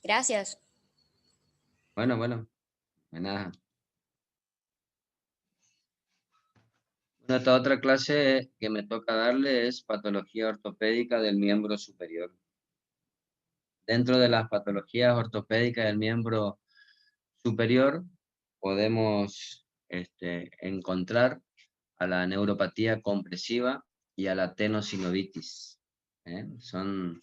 Gracias. Bueno, de nada. Esta otra clase que me toca darle es patología ortopédica del miembro superior. Dentro de las patologías ortopédicas del miembro superior podemos encontrar a la neuropatía compresiva y a la tenosinovitis. Son,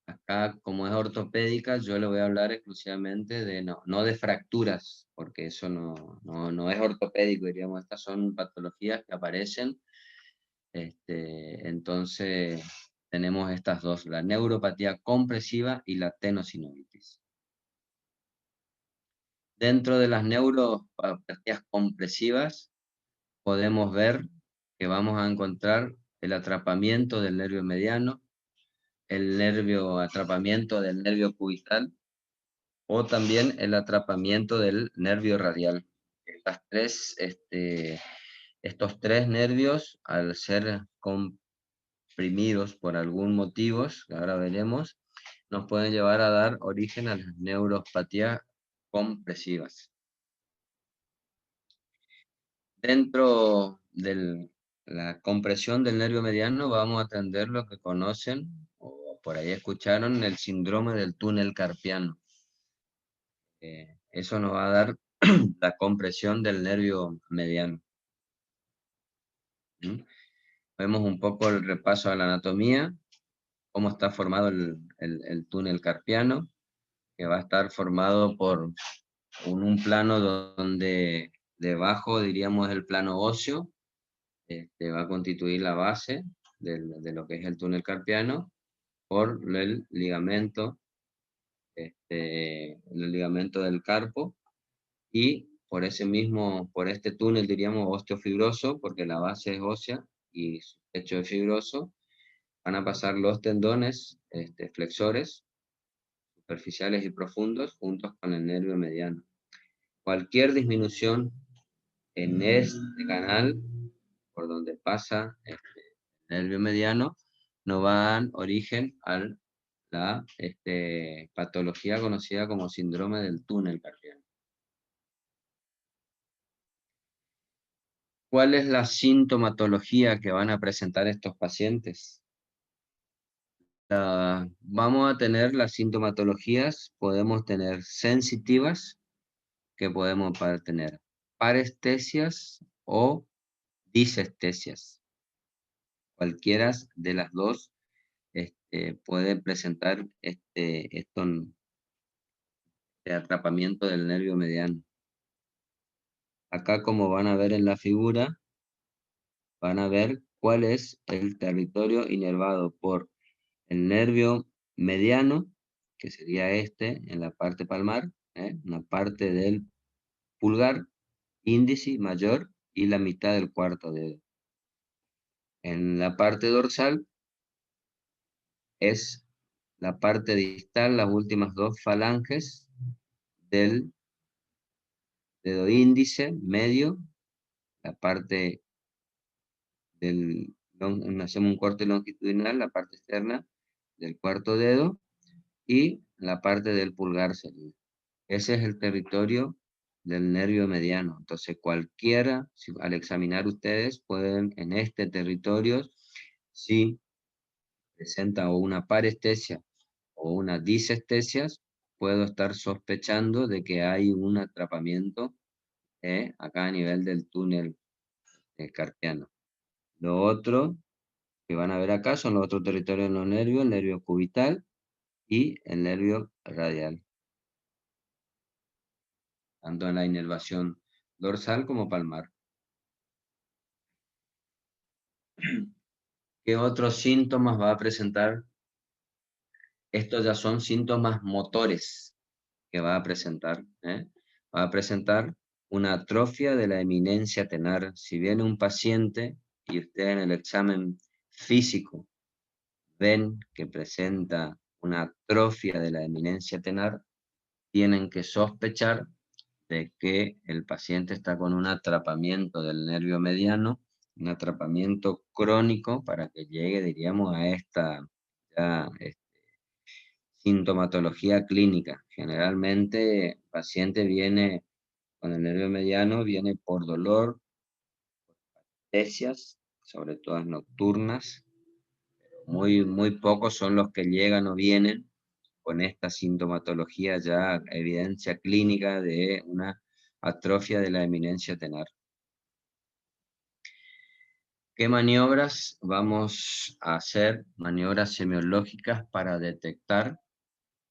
acá como es ortopédica, yo le voy a hablar exclusivamente de, no de fracturas, porque eso no es ortopédico, diríamos, estas son patologías que aparecen. Entonces tenemos estas dos, la neuropatía compresiva y la tenosinovitis. Dentro de las neuropatías compresivas podemos ver que vamos a encontrar el atrapamiento del nervio mediano, el atrapamiento del nervio cubital o también el atrapamiento del nervio radial. Estos tres nervios, al ser comprimidos por algún motivo, que ahora veremos, nos pueden llevar a dar origen a las neuropatías compresivas. Dentro de la compresión del nervio mediano vamos a atender lo que conocen, o por ahí escucharon, el síndrome del túnel carpiano. Eso nos va a dar la compresión del nervio mediano. ¿Mm? Vemos un poco el repaso a la anatomía, cómo está formado el túnel carpiano, que va a estar formado por un plano donde debajo, diríamos, el plano óseo, va a constituir la base de lo que es el túnel carpiano por el ligamento del carpo, y por este túnel diríamos osteofibroso, porque la base es ósea y su techo es fibroso, van a pasar los tendones flexores, superficiales y profundos, juntos con el nervio mediano. Cualquier disminución en este canal, por donde pasa el nervio mediano, nos va a dar origen a la patología conocida como síndrome del túnel carpiano. ¿Cuál es la sintomatología que van a presentar estos pacientes? Vamos a tener las sintomatologías, podemos tener sensitivas, que podemos tener parestesias o disestesias. Cualquiera de las dos puede presentar este atrapamiento del nervio mediano. Acá, como van a ver en la figura, van a ver cuál es el territorio inervado por el nervio mediano, que sería en la parte palmar, una parte del pulgar, índice mayor y la mitad del cuarto dedo. En la parte dorsal es la parte distal, las últimas dos falanges del dedo índice, medio, la parte hacemos un corte longitudinal, la parte externa del cuarto dedo, y la parte del pulgar sería. Ese es el territorio del nervio mediano. Entonces cualquiera, al examinar ustedes, pueden en este territorio, si presenta o una parestesia o una disestesia, puedo estar sospechando de que hay un atrapamiento acá a nivel del túnel carpiano. Lo otro que van a ver acá son los otros territorios de los nervios, el nervio cubital y el nervio radial, tanto en la inervación dorsal como palmar. ¿Qué otros síntomas va a presentar? Estos ya son síntomas motores que va a presentar. Va a presentar una atrofia de la eminencia tenar. Si viene un paciente y usted en el examen físico ven que presenta una atrofia de la eminencia tenar, tienen que sospechar de que el paciente está con un atrapamiento del nervio mediano, un atrapamiento crónico para que llegue, diríamos, a esta ya, sintomatología clínica. Generalmente el paciente viene con el nervio mediano, viene por dolor, parestesias, sobre todo nocturnas. Muy pocos son los que llegan o vienen con esta sintomatología ya, evidencia clínica de una atrofia de la eminencia tenar. ¿Qué maniobras vamos a hacer? Maniobras semiológicas para detectar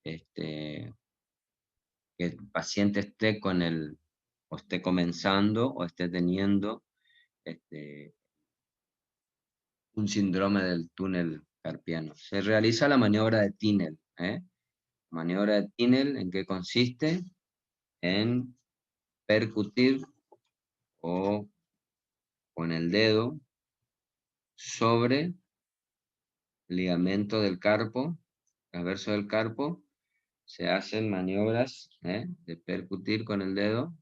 que el paciente esté o esté comenzando o esté teniendo un síndrome del túnel carpiano. Se realiza la maniobra de Tinel. Maniobra de Tinel, ¿en qué consiste? En percutir o con el dedo sobre el ligamento del carpo, transverso del carpo. Se hacen maniobras de percutir con el dedo,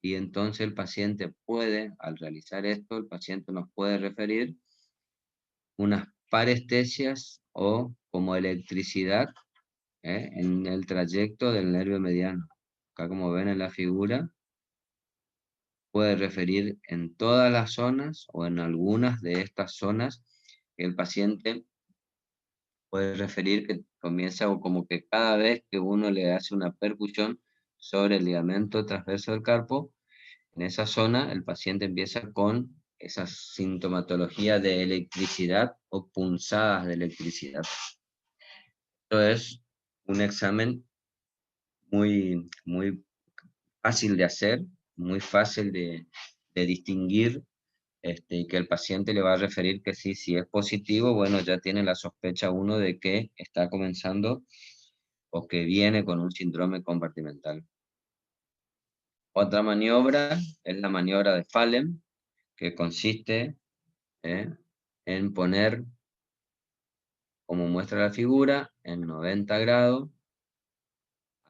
y entonces el paciente puede, al realizar esto, el paciente nos puede referir unas parestesias o como electricidad en el trayecto del nervio mediano. Acá, como ven en la figura, puede referir en todas las zonas o en algunas de estas zonas que el paciente puede referir que comienza o como que cada vez que uno le hace una percusión sobre el ligamento transverso del carpo, en esa zona el paciente empieza con esa sintomatología de electricidad o punzadas de electricidad. Esto es un examen muy fácil de hacer, muy fácil de distinguir, y que el paciente le va a referir que sí, si es positivo, bueno, ya tiene la sospecha uno de que está comenzando o que viene con un síndrome compartimental. Otra maniobra es la maniobra de Fallen, que consiste en poner, como muestra la figura, en 90 grados,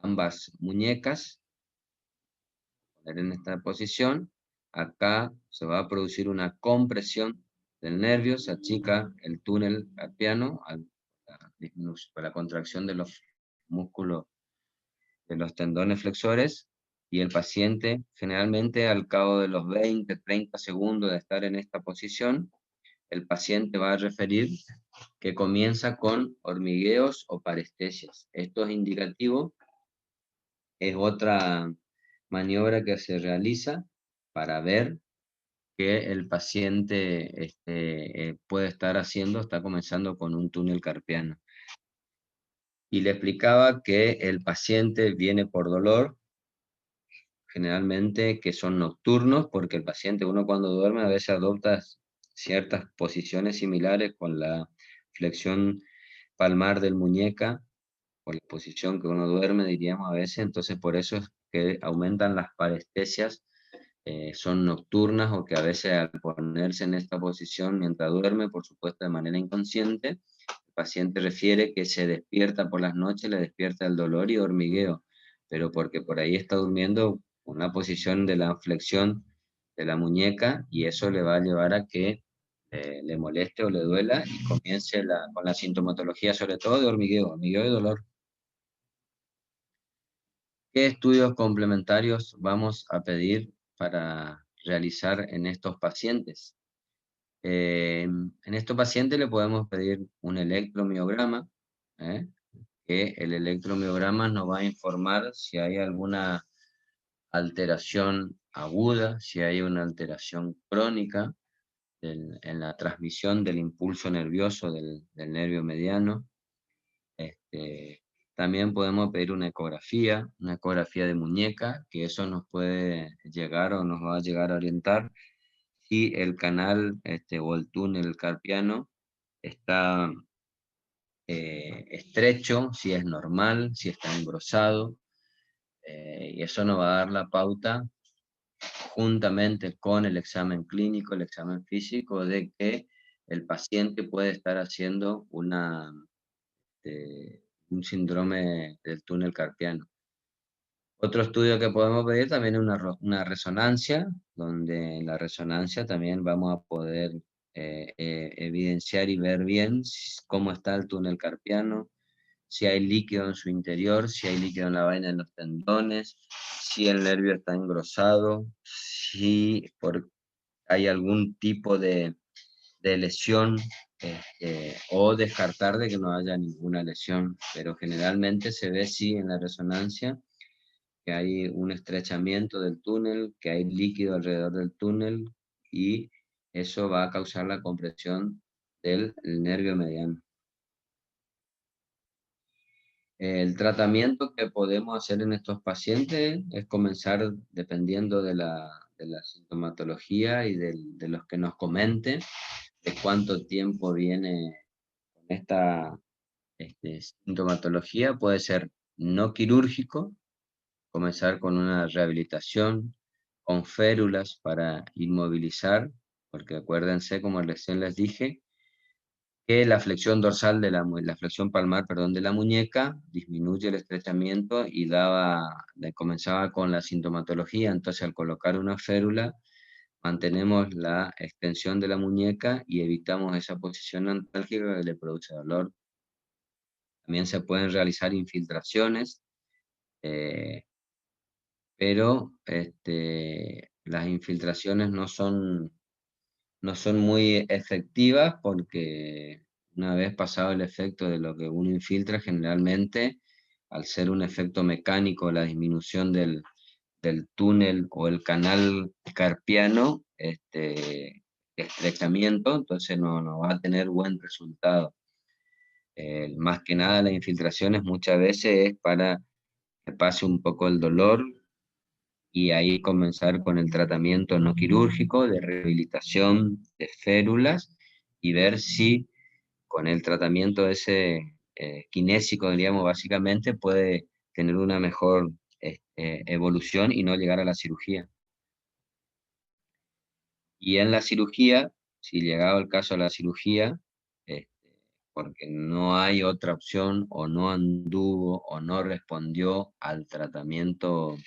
ambas muñecas, poner en esta posición. Acá se va a producir una compresión del nervio, se achica el túnel carpiano para la contracción de los músculos de los tendones flexores, y el paciente generalmente al cabo de los 20-30 segundos de estar en esta posición, el paciente va a referir que comienza con hormigueos o parestesias. Esto es indicativo, es otra maniobra que se realiza para ver que el paciente puede estar está comenzando con un túnel carpiano. Y le explicaba que el paciente viene por dolor, generalmente que son nocturnos, porque el paciente, uno cuando duerme a veces adopta ciertas posiciones similares con la flexión palmar del muñeca, por la posición que uno duerme, diríamos a veces. Entonces por eso es que aumentan las parestesias, son nocturnas, o que a veces al ponerse en esta posición mientras duerme, por supuesto de manera inconsciente, el paciente refiere que se despierta por las noches, le despierta el dolor y hormigueo, pero porque por ahí está durmiendo una posición de la flexión de la muñeca y eso le va a llevar a que le moleste o le duela y comience con la sintomatología, sobre todo de hormigueo y dolor. ¿Qué estudios complementarios vamos a pedir para realizar en estos pacientes? En estos pacientes le podemos pedir un electromiograma, que el electromiograma nos va a informar si hay alguna alteración aguda, si hay una alteración crónica en la transmisión del impulso nervioso del nervio mediano. También podemos pedir una ecografía de muñeca, que eso nos puede llegar o nos va a llegar a orientar si el canal o el túnel carpiano está estrecho, si es normal, si está engrosado, y eso nos va a dar la pauta juntamente con el examen clínico, el examen físico, de que el paciente puede estar haciendo un síndrome del túnel carpiano. Otro estudio que podemos pedir también es una resonancia, donde en la resonancia también vamos a poder evidenciar y ver bien cómo está el túnel carpiano, si hay líquido en su interior, si hay líquido en la vaina de los tendones, si el nervio está engrosado, si hay algún tipo de lesión, o descartar de que no haya ninguna lesión, pero generalmente se ve sí en la resonancia que hay un estrechamiento del túnel, que hay líquido alrededor del túnel y eso va a causar la compresión del nervio mediano. El tratamiento que podemos hacer en estos pacientes es comenzar dependiendo de la sintomatología y de los que nos comenten, de cuánto tiempo viene con esta sintomatología. Puede ser no quirúrgico, comenzar con una rehabilitación, con férulas para inmovilizar, porque acuérdense, como recién les dije, que la flexión dorsal la flexión palmar, perdón, de la muñeca disminuye el estrechamiento y comenzaba con la sintomatología. Entonces, al colocar una férula, mantenemos la extensión de la muñeca y evitamos esa posición antálgica que le produce dolor. También se pueden realizar infiltraciones, pero las infiltraciones no son muy efectivas porque una vez pasado el efecto de lo que uno infiltra, generalmente, al ser un efecto mecánico, la disminución del túnel o el canal carpiano, estrechamiento, entonces no va a tener buen resultado. Más que nada las infiltraciones muchas veces es para que pase un poco el dolor y ahí comenzar con el tratamiento no quirúrgico de rehabilitación de férulas y ver si con el tratamiento ese kinésico, diríamos, básicamente puede tener una mejor evolución y no llegar a la cirugía. Y en la cirugía, si llegado el caso a la cirugía, porque no hay otra opción o no anduvo o no respondió al tratamiento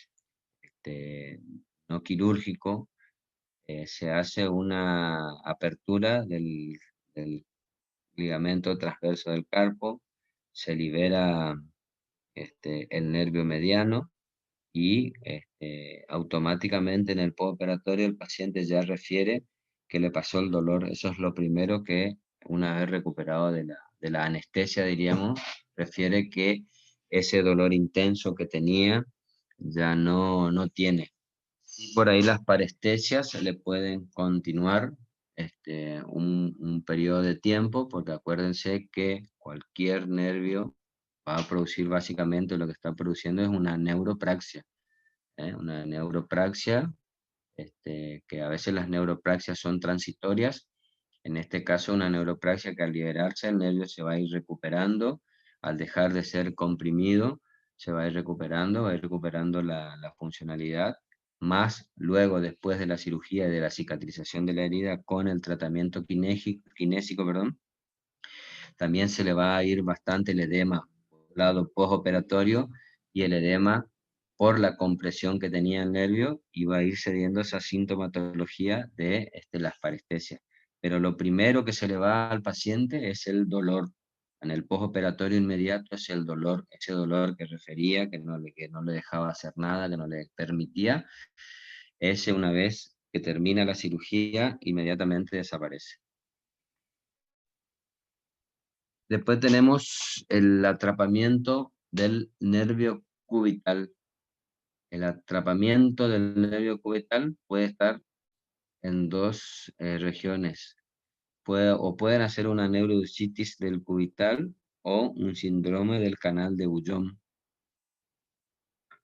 no quirúrgico, se hace una apertura del ligamento transverso del carpo, se libera el nervio mediano y automáticamente en el postoperatorio el paciente ya refiere que le pasó el dolor. Eso es lo primero que, una vez recuperado de la anestesia, diríamos, refiere que ese dolor intenso que tenía ya no tiene. Por ahí las parestesias se le pueden continuar un periodo de tiempo, porque acuérdense que cualquier nervio va a producir, básicamente lo que está produciendo es una neuropraxia. Una neuropraxia, que a veces las neuropraxias son transitorias. En este caso, una neuropraxia que al liberarse el nervio se va a ir recuperando, al dejar de ser comprimido, se va a ir recuperando la funcionalidad, más luego, después de la cirugía y de la cicatrización de la herida, con el tratamiento kinésico, también se le va a ir bastante el edema por el lado postoperatorio y el edema por la compresión que tenía el nervio, y va a ir cediendo esa sintomatología de las parestesias. Pero lo primero que se le va al paciente es el dolor. En el postoperatorio inmediato es el dolor, ese dolor que refería, que no le dejaba hacer nada, que no le permitía. Ese, una vez que termina la cirugía, inmediatamente desaparece. Después tenemos el atrapamiento del nervio cubital. El atrapamiento del nervio cubital puede estar en dos regiones. Pueden hacer una neurodersitis del cubital o un síndrome del canal de Bouillon.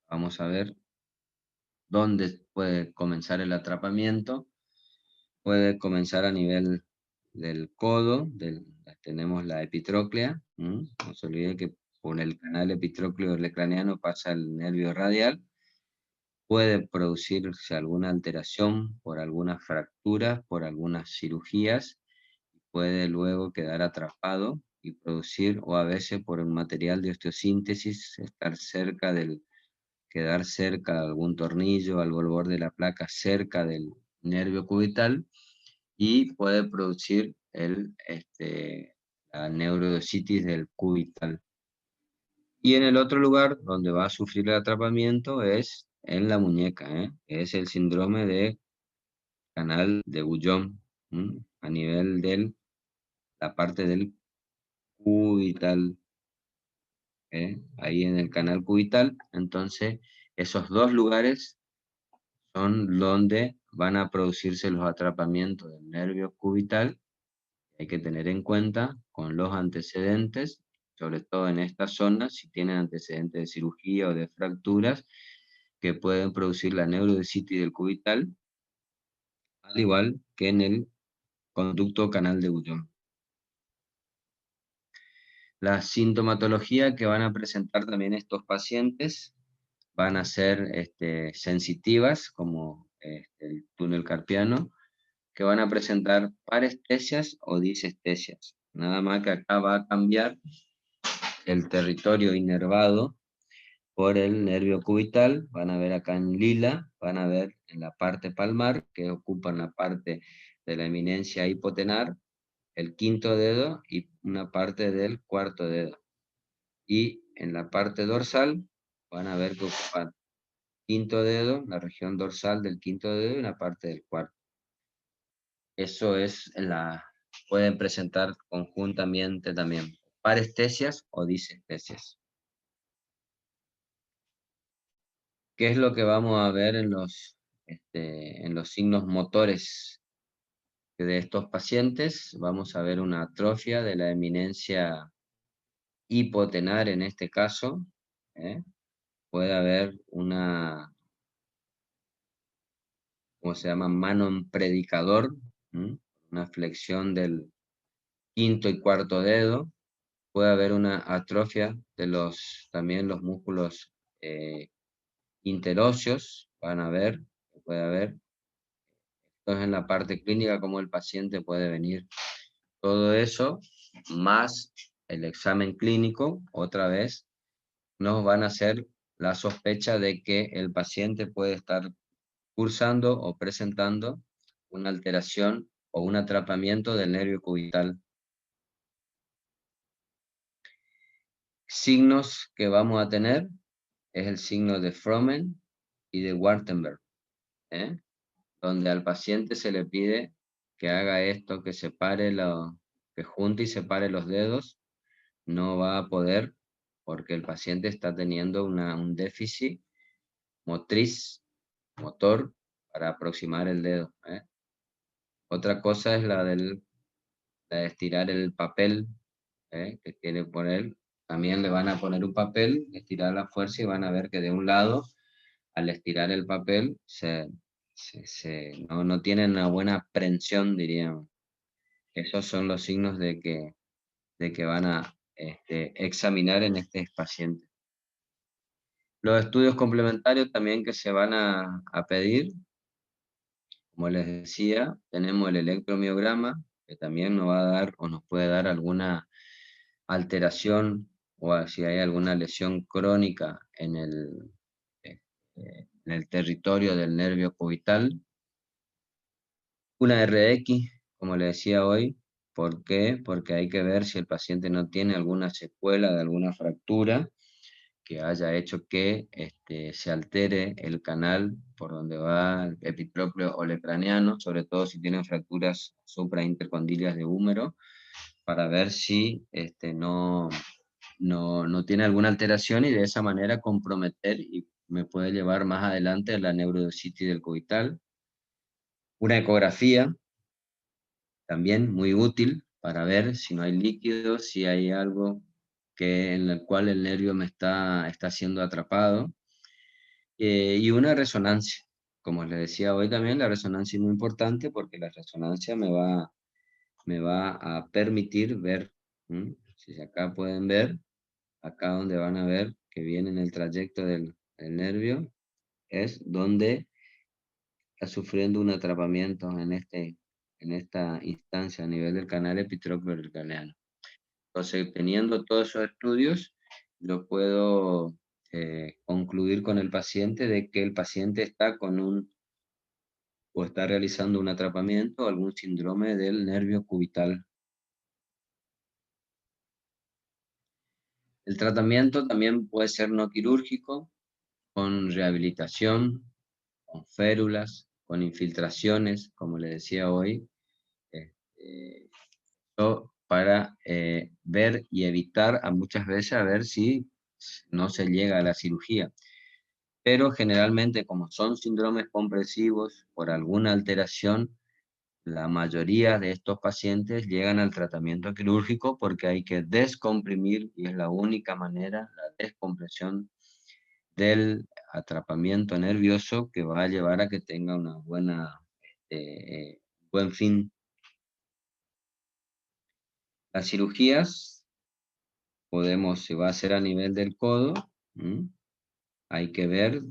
Vamos a ver dónde puede comenzar el atrapamiento. Puede comenzar a nivel del codo, tenemos la epitróclea. No se olvide que por el canal epitrócleo craneano pasa el nervio radial. Puede producirse alguna alteración por algunas fracturas, por algunas cirugías. Puede luego quedar atrapado y producir, o a veces por un material de osteosíntesis, quedar cerca de algún tornillo, al borde de la placa, cerca del nervio cubital, y puede producir la neurodersitis del cubital. Y en el otro lugar donde va a sufrir el atrapamiento es en la muñeca, es el síndrome de canal de Bouillon, a nivel de la parte del cubital, ahí en el canal cubital. Entonces, esos dos lugares son donde van a producirse los atrapamientos del nervio cubital. Hay que tener en cuenta con los antecedentes, sobre todo en esta zona, si tienen antecedentes de cirugía o de fracturas, que pueden producir la neurodersitis del cubital, al igual que en el conducto canal de Bouillon. La sintomatología que van a presentar también estos pacientes van a ser sensitivas, como el túnel carpiano, que van a presentar parestesias o disestesias. Nada más que acá va a cambiar el territorio inervado por el nervio cubital. Van a ver acá en lila, van a ver en la parte palmar, que ocupan la parte de la eminencia hipotenar, el quinto dedo y una parte del cuarto dedo. Y en la parte dorsal van a ver que ocupan quinto dedo, la región dorsal del quinto dedo y una parte del cuarto. Eso es pueden presentar conjuntamente también parestesias o disestesias. ¿Qué es lo que vamos a ver en los signos motores de estos pacientes? Vamos a ver una atrofia de la eminencia hipotenar en este caso. Puede haber una, ¿cómo se llama? Mano en predicador, una flexión del quinto y cuarto dedo. Puede haber una atrofia de también los músculos interóseos, puede haber. Entonces, en la parte clínica, cómo el paciente puede venir. Todo eso, más el examen clínico, otra vez, nos van a hacer la sospecha de que el paciente puede estar cursando o presentando una alteración o un atrapamiento del nervio cubital. Signos que vamos a tener es el signo de Fromen y de Wartenberg, donde al paciente se le pide que haga esto, que junte y separe los dedos. No va a poder porque el paciente está teniendo un déficit motor, para aproximar el dedo. Otra cosa es la de estirar el papel que quiere poner. También le van a poner un papel, estirar la fuerza y van a ver que de un lado, al estirar el papel, no tienen una buena prensión, diríamos. Esos son los signos de que van a examinar en este paciente. Los estudios complementarios también que se van a pedir, como les decía, tenemos el electromiograma, que también nos va a dar o nos puede dar alguna alteración o si hay alguna lesión crónica en el territorio del nervio cubital. Una RX, como le decía hoy, ¿por qué? Porque hay que ver si el paciente no tiene alguna secuela de alguna fractura que haya hecho que se altere el canal por donde va el epitropio olecraniano, sobre todo si tienen fracturas supraintercondilias de húmero, para ver si no tiene alguna alteración y de esa manera comprometer y me puede llevar más adelante a la neurodositis del cubital. Una ecografía, también muy útil para ver si no hay líquido, si hay algo en el cual el nervio me está siendo atrapado. Y una resonancia. Como les decía hoy también, la resonancia es muy importante porque la resonancia me va a permitir ver, si acá pueden ver, acá donde van a ver que viene en el trayecto del nervio, es donde está sufriendo un atrapamiento en esta instancia a nivel del canal epitropio olecraniano. Entonces, teniendo todos esos estudios, lo puedo concluir con el paciente de que el paciente está o está realizando un atrapamiento o algún síndrome del nervio cubital. El tratamiento también puede ser no quirúrgico, con rehabilitación, con férulas, con infiltraciones, como le decía hoy, para ver y evitar muchas veces a ver si no se llega a la cirugía. Pero generalmente, como son síndromes compresivos por alguna alteración, la mayoría de estos pacientes llegan al tratamiento quirúrgico porque hay que descomprimir y es la única manera, la descompresión del atrapamiento nervioso que va a llevar a que tenga una buen fin. Las cirugías se va a hacer a nivel del codo. Hay que ver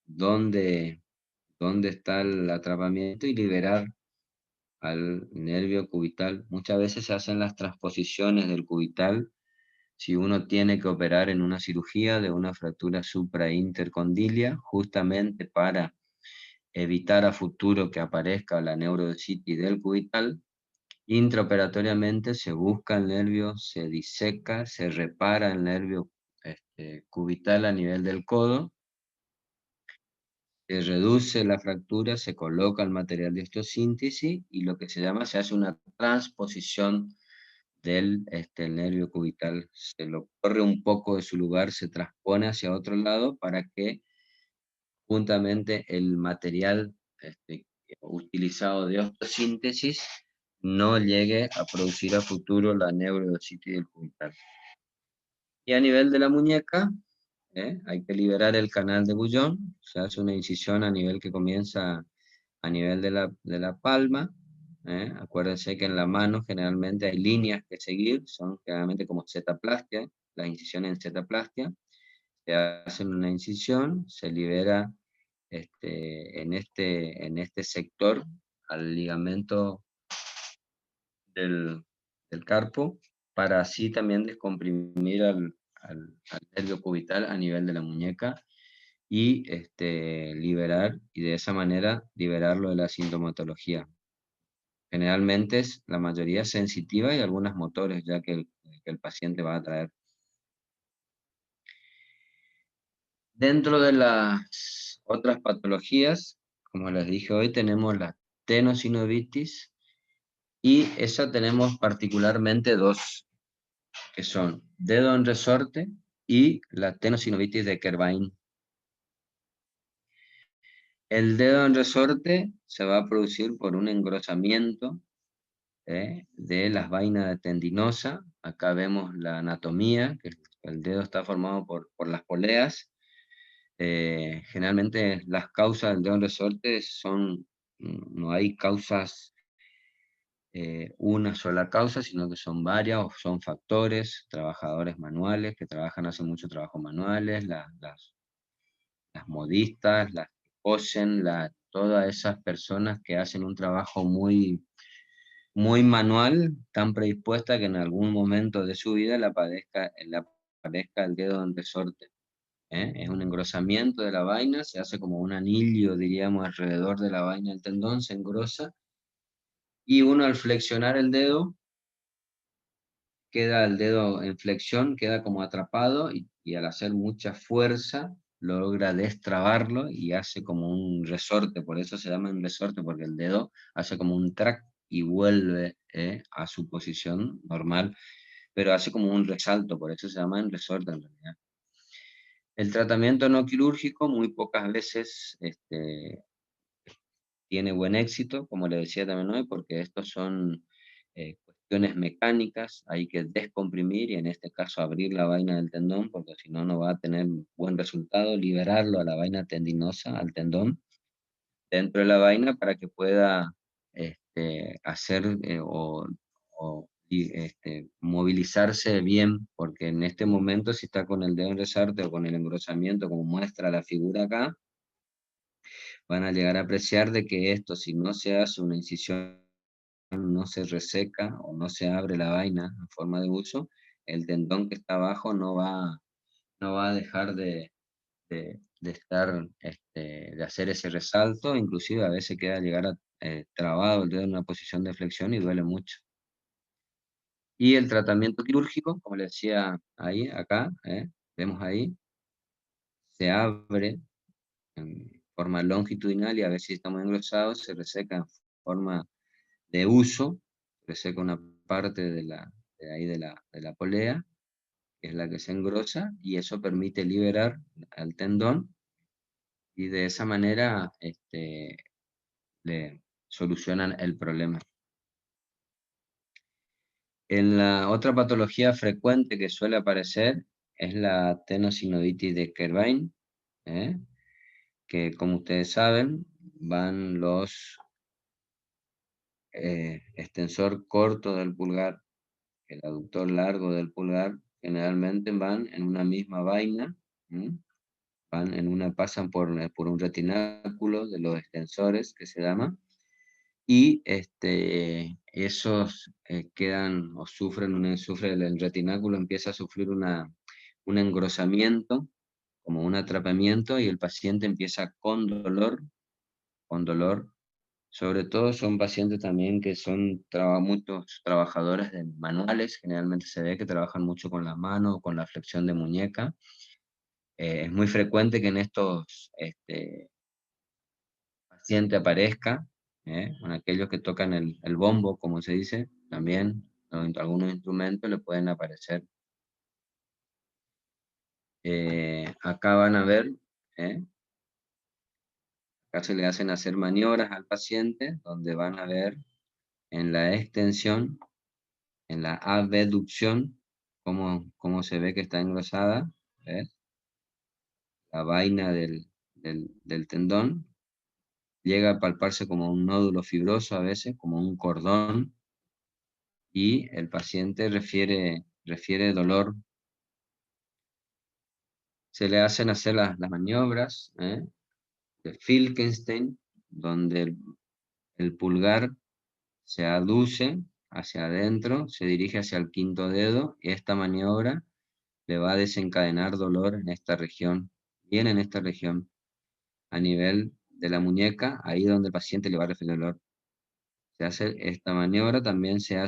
dónde está el atrapamiento y liberar al nervio cubital. Muchas veces se hacen las transposiciones del cubital si uno tiene que operar en una cirugía de una fractura supraintercondilia, justamente para evitar a futuro que aparezca la neurodositis del cubital. Intraoperatoriamente se busca el nervio, se diseca, se repara el nervio cubital a nivel del codo, se reduce la fractura, se coloca el material de osteosíntesis y lo que se hace una transposición del nervio cubital. Se lo corre un poco de su lugar, se transpone hacia otro lado para que juntamente el material utilizado de osteosíntesis no llegue a producir a futuro la neurodositis del cubital. Y a nivel de la muñeca, hay que liberar el canal de Bouillon, se hace una incisión a nivel que comienza a nivel de la palma. Acuérdense que en la mano generalmente hay líneas que seguir, son generalmente como zetaplastia, las incisiones en zetaplastia. Se hace una incisión, se libera en este sector al ligamento del carpo, para así también descomprimir al nervio cubital a nivel de la muñeca y liberar, y de esa manera liberarlo de la sintomatología. Generalmente la mayoría sensitiva y algunas motores, ya que el paciente va a traer. Dentro de las otras patologías, como les dije hoy, tenemos la tenosinovitis, y esa tenemos particularmente dos, que son dedo en resorte y la tenosinovitis de Kervain. El dedo en resorte se va a producir por un engrosamiento de las vainas tendinosas. Acá vemos la anatomía, que el dedo está formado por las poleas. Generalmente las causas del dedo en resorte no hay causas, una sola causa, sino que son varias, o son factores, trabajadores manuales que hacen mucho trabajo manuales, las modistas, las que cosen, todas esas personas que hacen un trabajo muy muy manual, tan predispuesta que en algún momento de su vida le aparezca el dedo en resorte. Es un engrosamiento de la vaina, se hace como un anillo, diríamos, alrededor de la vaina del tendón, se engrosa, y uno al flexionar el dedo, queda el dedo en flexión, queda como atrapado, y al hacer mucha fuerza, logra destrabarlo y hace como un resorte, por eso se llama un resorte, porque el dedo hace como un track y vuelve a su posición normal, pero hace como un resalto, por eso se llama un resorte en realidad. El tratamiento no quirúrgico muy pocas veces tiene buen éxito, como le decía también hoy, porque estos son cuestiones mecánicas, hay que descomprimir y en este caso abrir la vaina del tendón, porque si no, no va a tener buen resultado, liberarlo a la vaina tendinosa, al tendón, dentro de la vaina para que pueda hacer movilizarse bien, porque en este momento si está con el dedo en resarte o con el engrosamiento, como muestra la figura acá, van a llegar a apreciar de que esto, si no se hace una incisión, no se reseca o no se abre la vaina en forma de uso, el tendón que está abajo no va a dejar de estar, de hacer ese resalto, inclusive a veces queda llegar a trabado el dedo en una posición de flexión y duele mucho. Y el tratamiento quirúrgico, como le decía ahí, acá, vemos ahí, se abre en forma longitudinal y a veces está muy engrosado, se reseca en forma de uso, reseca una parte de ahí de la polea, que es la que se engrosa, y eso permite liberar al tendón, y de esa manera le solucionan el problema. En la otra patología frecuente que suele aparecer es la tenosinoditis de Kerbein, que como ustedes saben, van los extensor corto del pulgar, el aductor largo del pulgar, generalmente van en una misma vaina, van en una, pasan por un retináculo de los extensores, que se llama, y esos quedan o sufren, el retináculo empieza a sufrir un engrosamiento, como un atrapamiento, y el paciente empieza con dolor. Sobre todo son pacientes también que son muchos trabajadores de manuales, generalmente se ve que trabajan mucho con la mano, con la flexión de muñeca. Es muy frecuente que en estos pacientes aparezca, con aquellos que tocan el bombo, como se dice, también algunos instrumentos le pueden aparecer. Acá van a ver, acá se le hacen hacer maniobras al paciente, donde van a ver en la extensión, en la abducción, cómo se ve que está engrosada, ¿ves? La vaina del tendón, llega a palparse como un nódulo fibroso a veces, como un cordón, y el paciente refiere dolor. Se le hacen hacer las maniobras de Filkenstein, donde el pulgar se aduce hacia adentro, se dirige hacia el quinto dedo, y esta maniobra le va a desencadenar dolor en esta región, bien en esta región, a nivel de la muñeca, ahí donde el paciente le va a referir dolor. Se hace esta maniobra, también se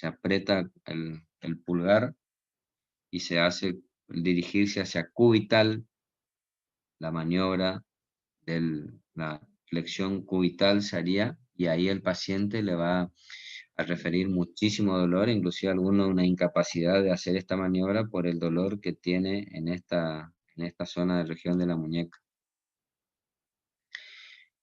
aprieta el pulgar y se hace dirigirse hacia cubital, la maniobra de la flexión cubital se haría, y ahí el paciente le va a referir muchísimo dolor, inclusive una incapacidad de hacer esta maniobra por el dolor que tiene en esta zona de región de la muñeca.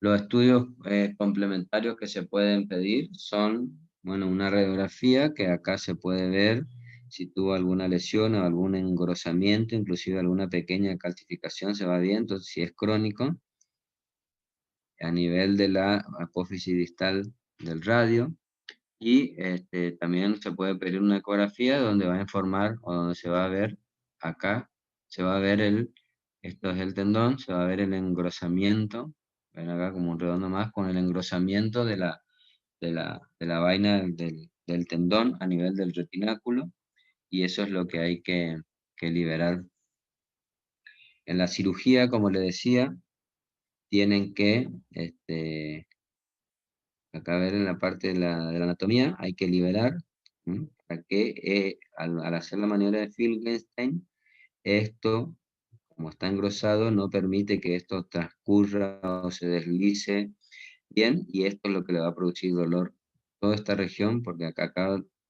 Los estudios complementarios que se pueden pedir son, bueno, una radiografía, que acá se puede ver si tuvo alguna lesión o algún engrosamiento, inclusive alguna pequeña calcificación, se va viendo si es crónico, a nivel de la apófisis distal del radio. Y también se puede pedir una ecografía donde va a informar, o donde se va a ver, acá se va a ver esto es el tendón, se va a ver el engrosamiento, ven acá como un redondo más, con el engrosamiento de de la vaina del tendón a nivel del retináculo, y eso es lo que hay que liberar. En la cirugía, como le decía, tienen que, acá ver en la parte de la anatomía, hay que liberar, para que al hacer la maniobra de Finkelstein, esto, como está engrosado, no permite que esto transcurra o se deslice bien, y esto es lo que le va a producir dolor. Toda esta región, porque acá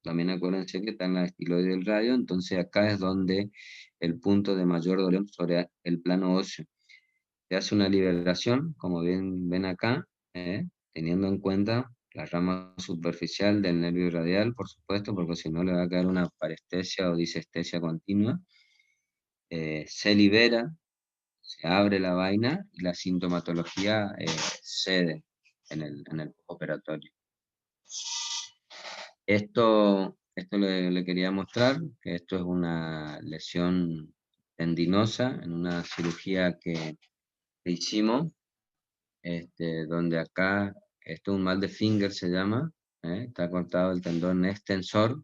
también acuérdense que está en la estiloide del radio, entonces acá es donde el punto de mayor dolor sobre el plano óseo. Se hace una liberación, como bien ven acá, teniendo en cuenta la rama superficial del nervio radial, por supuesto, porque si no le va a quedar una parestesia o disestesia continua. Se libera, se abre la vaina y la sintomatología cede en el operatorio. Esto le quería mostrar, que esto es una lesión tendinosa en una cirugía que hicimos, donde acá, esto es un mal de Finger se llama, está cortado el tendón extensor,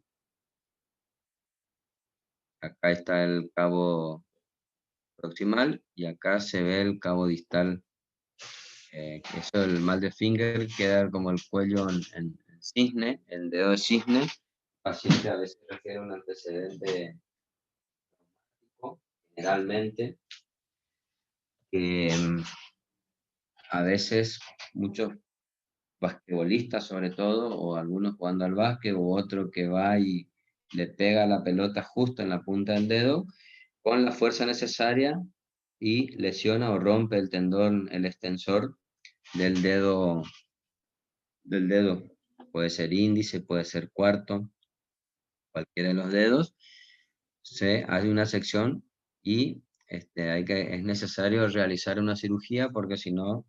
acá está el cabo proximal y acá se ve el cabo distal. Eso, el mal de Finger, queda como el cuello en cisne, el dedo de cisne. El paciente a veces requiere un antecedente traumático, generalmente, que a veces muchos basquetbolistas sobre todo, o algunos jugando al básquet, o otro que va y le pega la pelota justo en la punta del dedo, con la fuerza necesaria, y lesiona o rompe el tendón, el extensor del dedo, puede ser índice, puede ser cuarto, cualquiera de los dedos. Se hace una sección y es necesario realizar una cirugía, porque si no,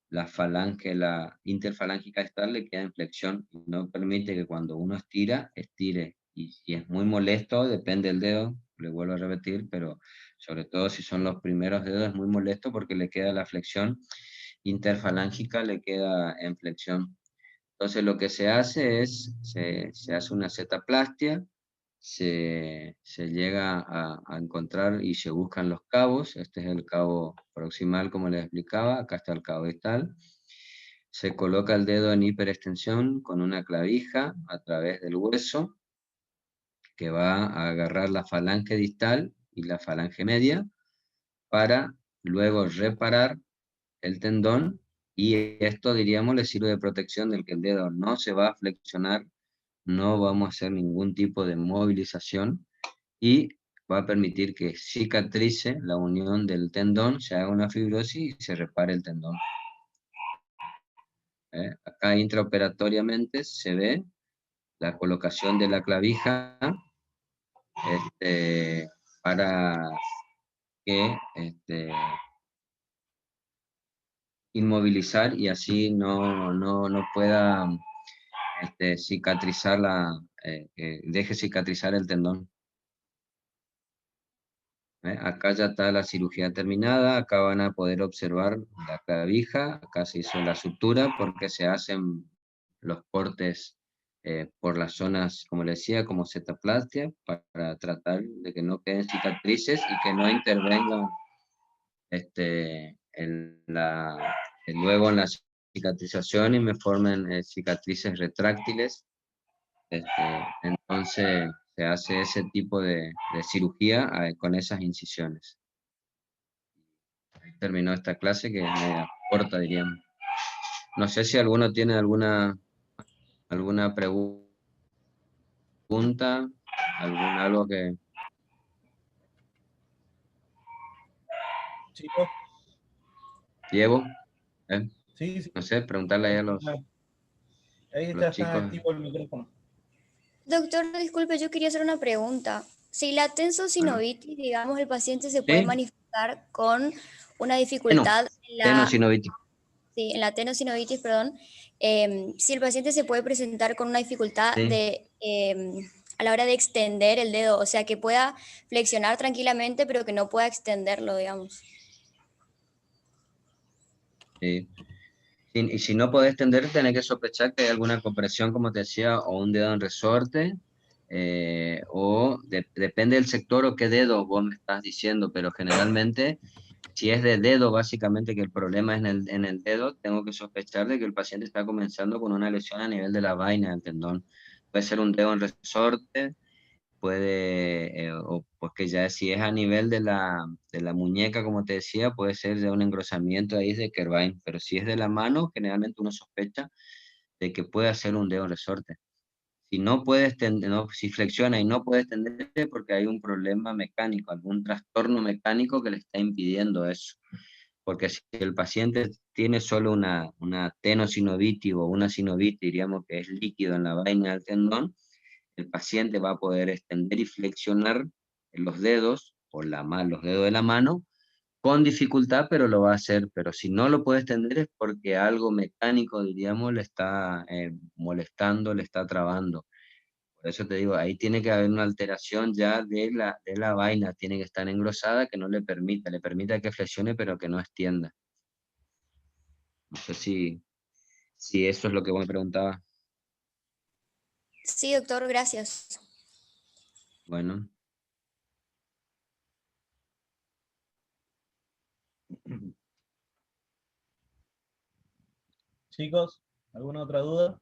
la falange, la interfalángica distal le queda en flexión y no permite que cuando uno estira, estire. Y si es muy molesto, depende del dedo, le vuelvo a repetir, pero sobre todo si son los primeros dedos es muy molesto porque le queda la flexión interfalángica, le queda en flexión. Entonces lo que se hace es, se hace una setaplastia, se llega a encontrar y se buscan los cabos. Este es el cabo proximal, como les explicaba, acá está el cabo distal. Se coloca el dedo en hiperextensión con una clavija a través del hueso, que va a agarrar la falange distal y la falange media, para luego reparar el tendón, y esto, diríamos, le sirve de protección del que el dedo no se va a flexionar, no vamos a hacer ningún tipo de movilización, y va a permitir que cicatrice la unión del tendón, se haga una fibrosis y se repare el tendón. Acá intraoperatoriamente se ve la colocación de la clavija, para que inmovilizar, y así no pueda cicatrizar deje cicatrizar el tendón. Acá ya está la cirugía terminada, acá van a poder observar la clavija, acá se hizo la sutura porque se hacen los cortes por las zonas, como le decía, como setaplastia, para tratar de que no queden cicatrices y que no intervengan luego en la cicatrización y me formen cicatrices retráctiles. Entonces se hace ese tipo de cirugía con esas incisiones. Terminó esta clase, que es media corta, diríamos. No sé si alguno tiene alguna pregunta, algo que... Chicos, Diego, ¿eh? sí, sí. No sé, preguntarle ahí a Ahí los está chicos. activo el micrófono. Doctor, disculpe, yo quería hacer una pregunta. Si la Bueno, tensosinovitis, digamos, el paciente se puede sí, manifestar con una dificultad en tenosinovitis. sí, en la tenosinovitis, perdón, si el paciente se puede presentar con una dificultad Sí, a la hora de extender el dedo, o sea, que pueda flexionar tranquilamente, pero que no pueda extenderlo, digamos. sí. Y si no podés tender, tenés que sospechar que hay alguna compresión, como te decía, o un dedo en resorte, depende del sector o qué dedo vos me estás diciendo, pero generalmente, si es de dedo, básicamente que el problema es en el dedo, tengo que sospechar de que el paciente está comenzando con una lesión a nivel de la vaina del tendón. Puede ser un dedo en resorte, o pues que ya si es a nivel de la muñeca, como te decía, puede ser ya un engrosamiento ahí de Kervain, pero si es de la mano, generalmente uno sospecha de que puede hacer un dedo en resorte. Si no puedes tender, si flexiona y no puedes tender, es porque hay un problema mecánico, algún trastorno mecánico que le está impidiendo eso. Porque si el paciente tiene solo una tenosinovitis o una sinovitis, diríamos que es líquido en la vaina del tendón, el paciente va a poder extender y flexionar los dedos o los dedos de la mano con dificultad, pero lo va a hacer. Pero si no lo puede extender es porque algo mecánico, diríamos, le está molestando, le está trabando. Por eso te digo, ahí tiene que haber una alteración ya de la vaina, tiene que estar engrosada que no le permita que flexione, pero que no extienda. No sé si eso es lo que vos me preguntabas. Sí, doctor, gracias. Bueno. Chicos, ¿alguna otra duda?